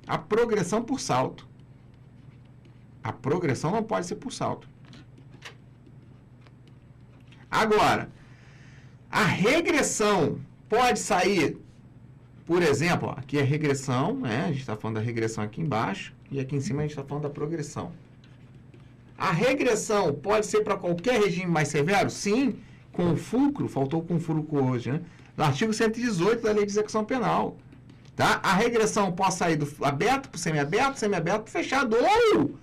a progressão por salto. A progressão não pode ser por salto. Agora, a regressão pode sair, por exemplo, ó, aqui é regressão, né? A gente está falando da regressão aqui embaixo, e aqui em cima a gente está falando da progressão. A regressão pode ser para qualquer regime mais severo? Sim, com o fulcro, faltou com o fulcro hoje, né? No artigo 118 da Lei de Execução Penal. Tá? A regressão pode sair do aberto para o semiaberto para o fechado, ou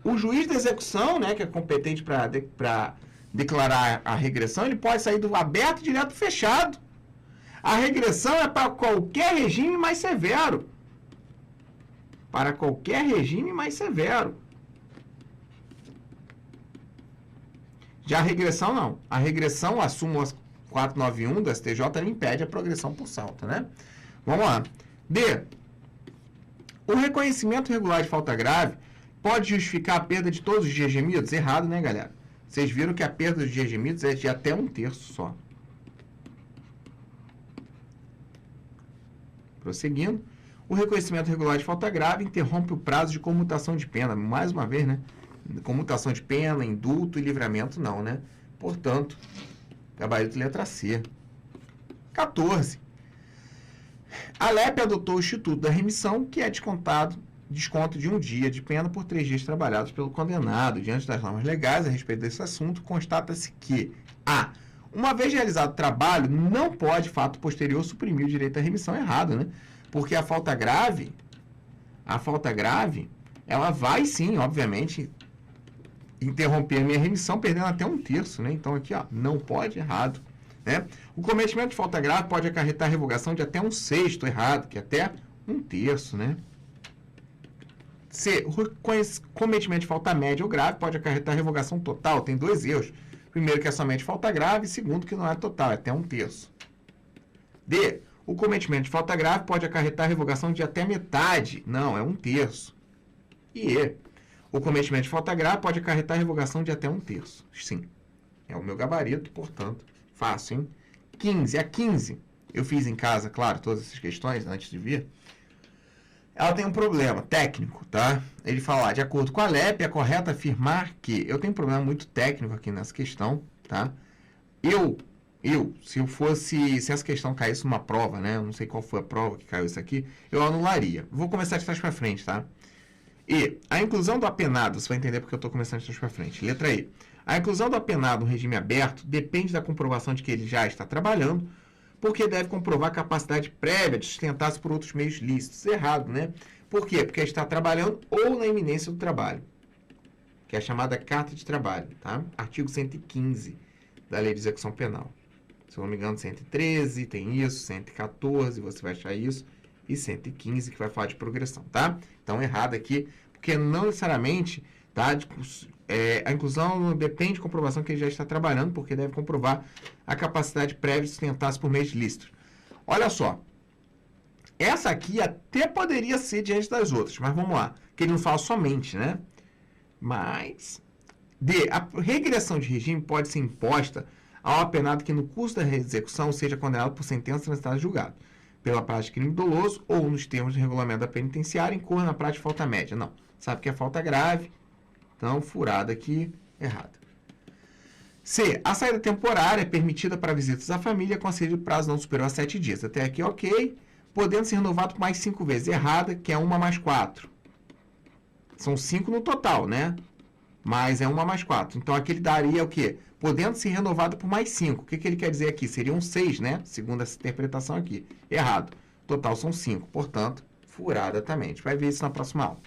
o juiz da execução, né, que é competente para declarar a regressão, ele pode sair do aberto direto para o fechado. A regressão é para qualquer regime mais severo. Para qualquer regime mais severo. Já a regressão, não. A regressão, a súmula 491 do STJ, ela impede a progressão por salto, né? Vamos lá. D. O reconhecimento regular de falta grave pode justificar a perda de todos os dias gemidos? Errado, né, galera? Vocês viram que a perda dos dias gemidos é de até 1/3 só. Prosseguindo. O reconhecimento regular de falta grave interrompe o prazo de comutação de pena. Mais uma vez, né? Comutação de pena, indulto e livramento, não, né? Portanto, gabarito letra C. 14. A LEP adotou o Instituto da Remissão, que é desconto de 1 dia de pena por 3 dias trabalhados pelo condenado. Diante das normas legais a respeito desse assunto, constata-se que a. Uma vez realizado o trabalho, não pode, fato posterior, suprimir o direito à remissão. Errado, né? Porque a falta grave, ela vai sim, obviamente, interromper a minha remissão, perdendo até 1/3, né? Então aqui, ó, não pode, errado, né? O cometimento de falta grave pode acarretar a revogação de até 1/6, errado, que é até 1/3, né? C. O cometimento de falta média ou grave pode acarretar a revogação total. Tem 2 erros. Primeiro, que é somente falta grave. E segundo, que não é total, é até 1/3. D. O cometimento de falta grave pode acarretar a revogação de até metade. Não, é 1/3. E o cometimento de falta grave pode acarretar revogação de até 1/3. Sim, é o meu gabarito, portanto, fácil, hein? 15. A 15, eu fiz em casa, claro, todas essas questões antes de vir. Ela tem um problema técnico, tá? Ele fala, de acordo com a LEP, é correto afirmar que... Eu tenho um problema muito técnico aqui nessa questão, tá? Se essa questão caísse numa prova, né? Eu não sei qual foi a prova que caiu isso aqui, eu anularia. Vou começar de trás para frente, tá? E a inclusão do apenado, você vai entender porque eu estou começando de trás para frente. Letra E. A inclusão do apenado no regime aberto depende da comprovação de que ele já está trabalhando, porque deve comprovar capacidade prévia de sustentar-se por outros meios lícitos. Errado, né? Por quê? Porque está trabalhando ou na iminência do trabalho, que é a chamada carta de trabalho, tá? Artigo 115 da Lei de Execução Penal. Se eu não me engano, 113 tem isso, 114 você vai achar isso, e 115 que vai falar de progressão, tá? Então, errado aqui, porque não necessariamente, tá? A inclusão depende de comprovação que ele já está trabalhando, porque deve comprovar a capacidade prévia de sustentar-se por meios lícitos. Olha só, essa aqui até poderia ser diante das outras, mas vamos lá, que ele não fala somente, né? Mas, a regressão de regime pode ser imposta ao apenado que no curso da execução seja condenado por sentença transitada em julgado, pela prática de crime doloso ou nos termos do regulamento da penitenciária incorra na prática de falta média. Não, sabe que é falta grave, então furada aqui, errado. C. A saída temporária é permitida para visitas à família com de prazo não superior a 7 dias. Até aqui, ok. Podendo ser renovado por mais 5 vezes. Errada, que é 1 mais 4. São 5 no total, né? Mas é 1 mais 4. Então, aqui ele daria o quê? Podendo ser renovado por mais 5. O que ele quer dizer aqui? Seriam 6, né? Segundo essa interpretação aqui. Errado. Total são 5. Portanto, furada também. A gente vai ver isso na próxima aula.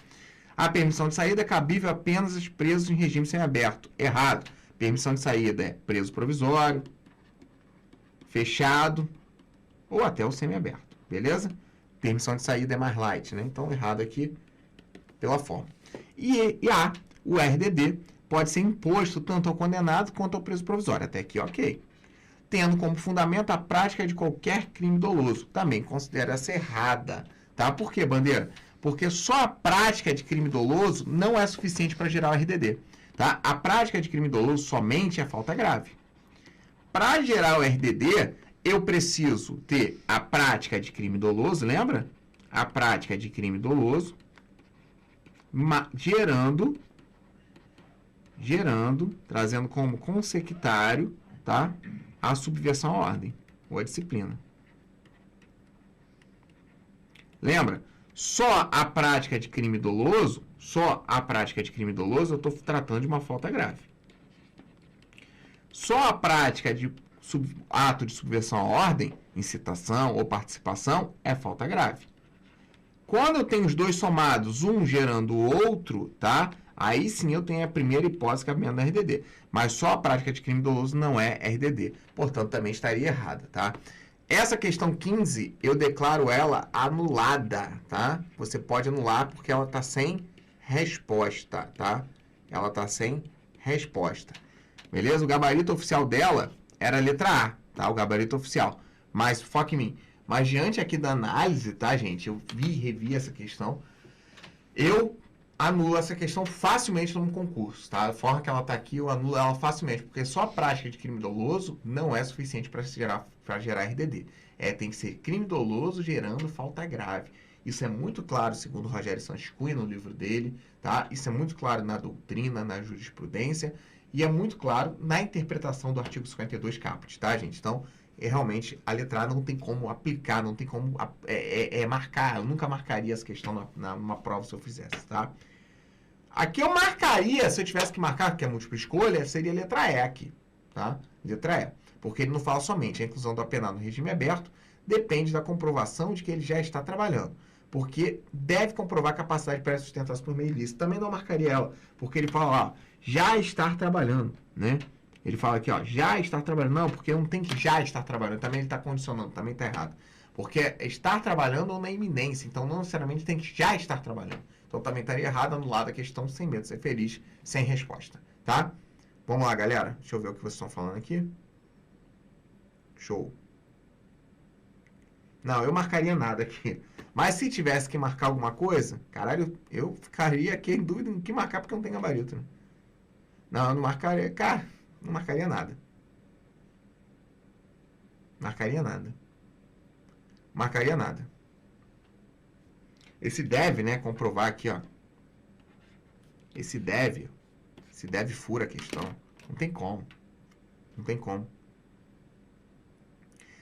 A permissão de saída é cabível apenas aos presos em regime semiaberto. Errado. Permissão de saída é preso provisório, fechado ou até o semiaberto. Beleza? Permissão de saída é mais light, né? Então, errado aqui pela forma. O RDD pode ser imposto tanto ao condenado quanto ao preso provisório. Até aqui, ok. Tendo como fundamento a prática de qualquer crime doloso. Também considera-se errada. Tá? Por quê, Bandeira? Porque só a prática de crime doloso não é suficiente para gerar o RDD. Tá? A prática de crime doloso somente é falta grave. Para gerar o RDD, eu preciso ter a prática de crime doloso, lembra? A prática de crime doloso gerando, trazendo como consectário, tá? A subversão à ordem, ou a disciplina. Lembra? Só a prática de crime doloso, eu estou tratando de uma falta grave. Só a prática de ato de subversão à ordem, incitação ou participação, é falta grave. Quando eu tenho os dois somados, um gerando o outro, tá? Aí sim eu tenho a primeira hipótese cabimento da RDD. Mas só a prática de crime doloso não é RDD. Portanto, também estaria errada, tá? Essa questão 15, eu declaro ela anulada, tá? Você pode anular porque ela está sem resposta, tá? Ela está sem resposta. Beleza? O gabarito oficial dela era a letra A, tá? O gabarito oficial. Mas, foca em mim. Mas diante aqui da análise, tá, gente? Eu revi essa questão. Eu anulo essa questão facilmente num concurso, tá? A forma que ela tá aqui, eu anulo ela facilmente. Porque só a prática de crime doloso não é suficiente para gerar RDD. Tem que ser crime doloso gerando falta grave. Isso é muito claro, segundo o Rogério Santos Cunha, no livro dele, tá? Isso é muito claro na doutrina, na jurisprudência, e é muito claro na interpretação do artigo 52 caput, tá, gente? Então, realmente, a letra A não tem como aplicar, não tem como marcar. Eu nunca marcaria essa questão numa prova se eu fizesse, tá? Aqui eu marcaria, se eu tivesse que marcar, que é múltipla escolha, seria a letra E aqui, tá? Letra E. Porque ele não fala somente a inclusão do apenado no regime aberto, depende da comprovação de que ele já está trabalhando. Porque deve comprovar a capacidade para sustentar-se por meio ilícito. Também não marcaria ela, porque ele fala lá, já estar trabalhando, né? Ele fala aqui, ó, já estar trabalhando. Não, porque não tem que já estar trabalhando. Também ele está condicionando, também está errado. Porque é estar trabalhando ou na iminência. Então, não necessariamente tem que já estar trabalhando. Então, também estaria errado, anulada a questão sem medo, ser feliz, sem resposta, tá? Vamos lá, galera. Deixa eu ver o que vocês estão falando aqui. Show. Não, eu marcaria nada aqui. Mas se tivesse que marcar alguma coisa, caralho, eu ficaria aqui em dúvida em que marcar porque eu não tenho gabarito, né? Não, eu não marcaria. Cara, não marcaria nada. Marcaria nada. Marcaria nada. Esse deve, né? Comprovar aqui, ó. Esse deve fura a questão. Não tem como. Não tem como.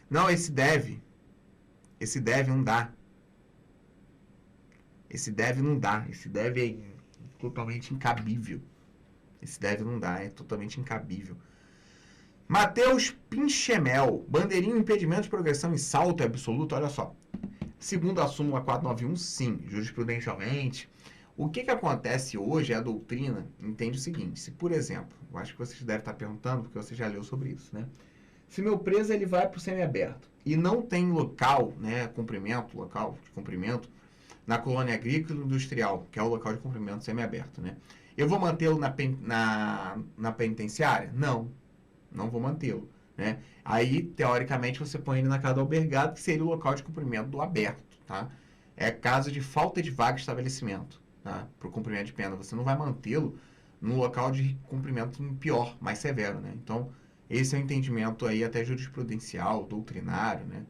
Não, esse deve não dá. Esse deve não dá. Esse deve é totalmente incabível. Esse deve não dá, é totalmente incabível. Matheus Pinchemel. Bandeirinha, impedimento de progressão em salto é absoluto. Olha só. Segundo a súmula 491, sim, jurisprudencialmente. O que acontece hoje, a doutrina entende o seguinte. Se, por exemplo, eu acho que vocês devem estar perguntando, porque você já leu sobre isso, né? Se meu preso ele vai para o semiaberto e não tem local, né, local de cumprimento, na colônia agrícola e industrial, que é o local de cumprimento semiaberto, né? Eu vou mantê-lo na penitenciária? Não, não vou mantê-lo, né? Aí, teoricamente, você põe ele na casa do albergado, que seria o local de cumprimento do aberto, tá? É caso de falta de vaga de estabelecimento, tá? Para o cumprimento de pena. Você não vai mantê-lo no local de cumprimento pior, mais severo, né? Então, esse é o entendimento aí até jurisprudencial, doutrinário, né?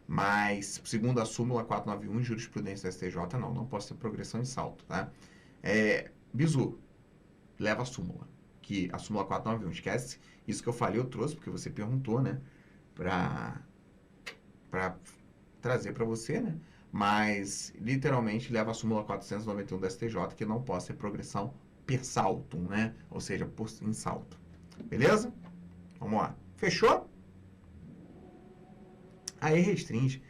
Mas, segundo a súmula 491, jurisprudência da STJ, não posso ter progressão em salto, tá? Bizu, leva a súmula, que a súmula 491, esquece isso que eu falei, eu trouxe, porque você perguntou, né? Pra trazer para você, né? Mas, literalmente, leva a súmula 491 da STJ, que não pode ter progressão per saltum, né? Ou seja, em salto. Beleza? Vamos lá. Fechou? Aí restringe.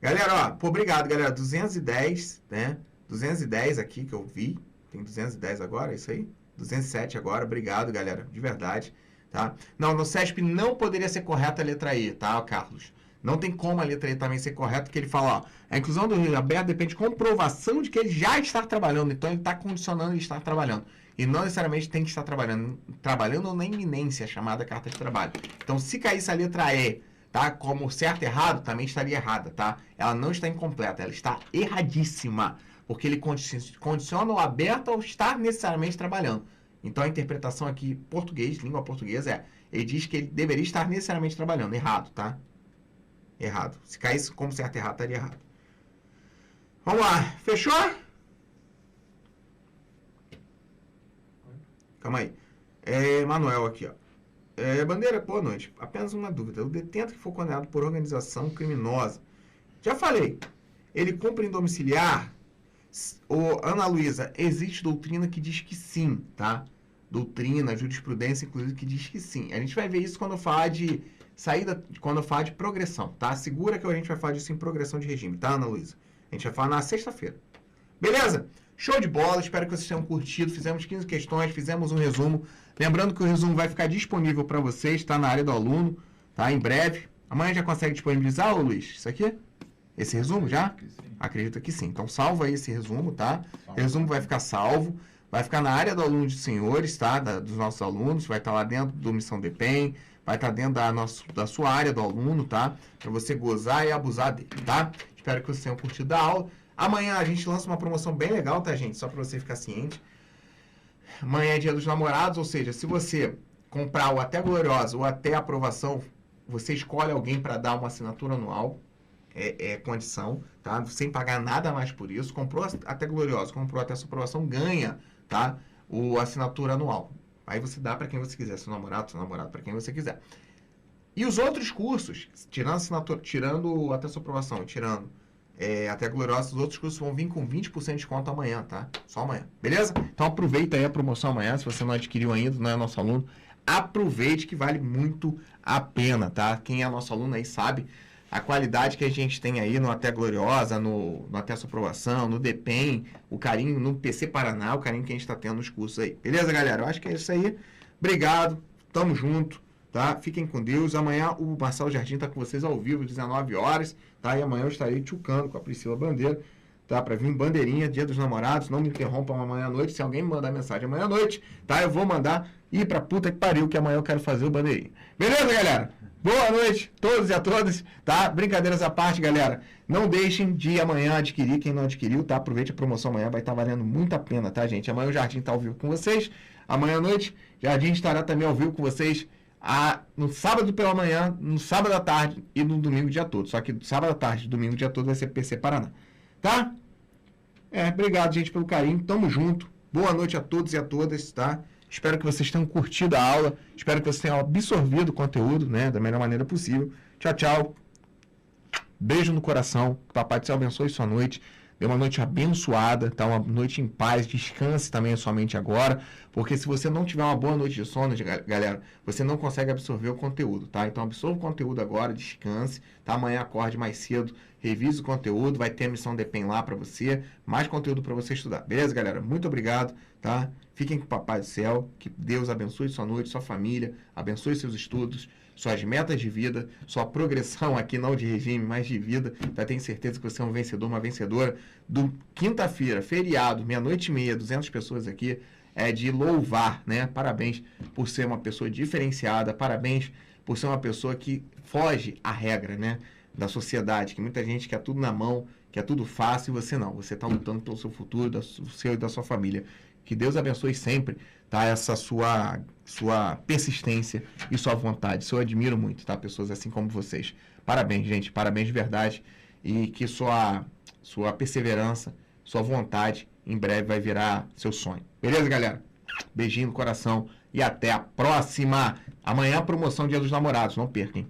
Galera, ó, pô, obrigado, galera. 210, né? 210 aqui que eu vi. Tem 210 agora, é isso aí? 207 agora. Obrigado, galera. De verdade, tá? Não, no CESP não poderia ser correta a letra E, tá, Carlos? Não tem como a letra E também ser correta, porque ele fala, ó, a inclusão do Rio aberto depende de comprovação de que ele já está trabalhando. Então, ele está condicionando ele estar trabalhando. E não necessariamente tem que estar trabalhando ou na iminência, chamada carta de trabalho. Então, se caísse a letra E, tá, como certo e errado, também estaria errada, tá? Ela não está incompleta, ela está erradíssima. Porque ele condiciona o aberto ao estar necessariamente trabalhando. Então, a interpretação aqui, português, língua portuguesa, ele diz que ele deveria estar necessariamente trabalhando. Errado, tá? Errado. Se caísse como certo e errado, estaria errado. Vamos lá. Fechou? Calma aí. Manuel aqui, ó. Bandeira, boa noite. Apenas uma dúvida. O detento que for condenado por organização criminosa, já falei, ele cumpre em domiciliar? Ana Luísa, existe doutrina que diz que sim, tá? Doutrina, jurisprudência, inclusive, que diz que sim. A gente vai ver isso quando eu falar de saída, quando eu falar de progressão, tá? Segura que a gente vai falar disso em progressão de regime, tá, Ana Luísa? A gente vai falar na sexta-feira. Beleza? Show de bola, espero que vocês tenham curtido. Fizemos 15 questões, fizemos um resumo. Lembrando que o resumo vai ficar disponível para vocês, tá? Na área do aluno, tá? Em breve. Amanhã já consegue disponibilizar, ô Luiz? Isso aqui? Esse resumo já? Acredito que sim. Então, salva aí esse resumo, tá? O resumo vai ficar salvo. Vai ficar na área do aluno de senhores, tá? Dos nossos alunos. Vai estar lá dentro do Missão DPEM. Vai estar dentro da sua área do aluno, tá? Para você gozar e abusar dele, tá? Espero que vocês tenham curtido a aula. Amanhã a gente lança uma promoção bem legal, tá, gente? Só para você ficar ciente. Amanhã é dia dos namorados, ou seja, se você comprar o Até Gloriosa ou Até Aprovação, você escolhe alguém para dar uma assinatura anual. É condição, tá? Sem pagar nada mais por isso. Comprou Até Gloriosa, comprou Até Sua Aprovação, ganha, tá? A assinatura anual. Aí você dá para quem você quiser, seu namorado para quem você quiser. E os outros cursos, tirando assinatura, tirando Até Sua Aprovação, tirando Até Gloriosa, os outros cursos vão vir com 20% de desconto amanhã, tá? Só amanhã, beleza? Então aproveita aí a promoção amanhã, se você não adquiriu ainda, não é nosso aluno, aproveite que vale muito a pena, tá? Quem é nosso aluno aí sabe a qualidade que a gente tem aí no Até Gloriosa, no Até Sua Aprovação, no DPEM, o carinho no PC Paraná, o carinho que a gente está tendo nos cursos aí. Beleza, galera? Eu acho que é isso aí. Obrigado, tamo junto, tá? Fiquem com Deus. Amanhã o Marcelo Jardim tá com vocês ao vivo, 19 horas, tá? E amanhã eu estarei tchucando com a Priscila Bandeira tá? Pra vir bandeirinha, Dia dos Namorados. Não me interrompam amanhã à noite. Se alguém me mandar mensagem amanhã à noite, tá? Eu vou mandar ir pra puta que pariu, que amanhã eu quero fazer o bandeirinha. Beleza, galera? Boa noite, todos e a todas, tá? Brincadeiras à parte, galera. Não deixem de amanhã adquirir, quem não adquiriu, tá? Aproveite a promoção amanhã, vai estar valendo muito a pena, tá, gente? Amanhã o Jardim tá ao vivo com vocês. Amanhã à noite, Jardim estará também ao vivo com vocês no sábado pela manhã, no sábado à tarde e no domingo o dia todo. Só que sábado à tarde e domingo o dia todo vai ser PC Paraná, tá? Obrigado, gente, pelo carinho. Tamo junto. Boa noite a todos e a todas, tá? Espero que vocês tenham curtido a aula. Espero que vocês tenham absorvido o conteúdo, né? Da melhor maneira possível. Tchau, tchau. Beijo no coração. Papai do Céu abençoe sua noite. Dê uma noite abençoada, tá? Uma noite em paz. Descanse também a sua mente agora. Porque se você não tiver uma boa noite de sono, galera, você não consegue absorver o conteúdo, tá? Então absorva o conteúdo agora, descanse, tá? Amanhã acorde mais cedo, revise o conteúdo, vai ter a missão DEPEN lá pra você, mais conteúdo pra você estudar. Beleza, galera? Muito obrigado, tá? Fiquem com o Papai do Céu, que Deus abençoe sua noite, sua família, abençoe seus estudos, suas metas de vida, sua progressão aqui, não de regime, mas de vida. Já tenho certeza que você é um vencedor, uma vencedora. Do quinta-feira, feriado, 00:30, 200 pessoas aqui, é de louvar, né? Parabéns por ser uma pessoa diferenciada, parabéns por ser uma pessoa que foge à regra, né? Da sociedade, que muita gente quer tudo na mão, quer tudo fácil, e você não. Você está lutando pelo seu futuro, do seu e da sua família. Que Deus abençoe sempre, tá? Essa sua persistência e sua vontade. Isso eu admiro muito, tá? Pessoas assim como vocês. Parabéns, gente. Parabéns de verdade. E que sua perseverança, sua vontade, em breve vai virar seu sonho. Beleza, galera? Beijinho no coração e até a próxima. Amanhã, promoção Dia dos Namorados. Não percam.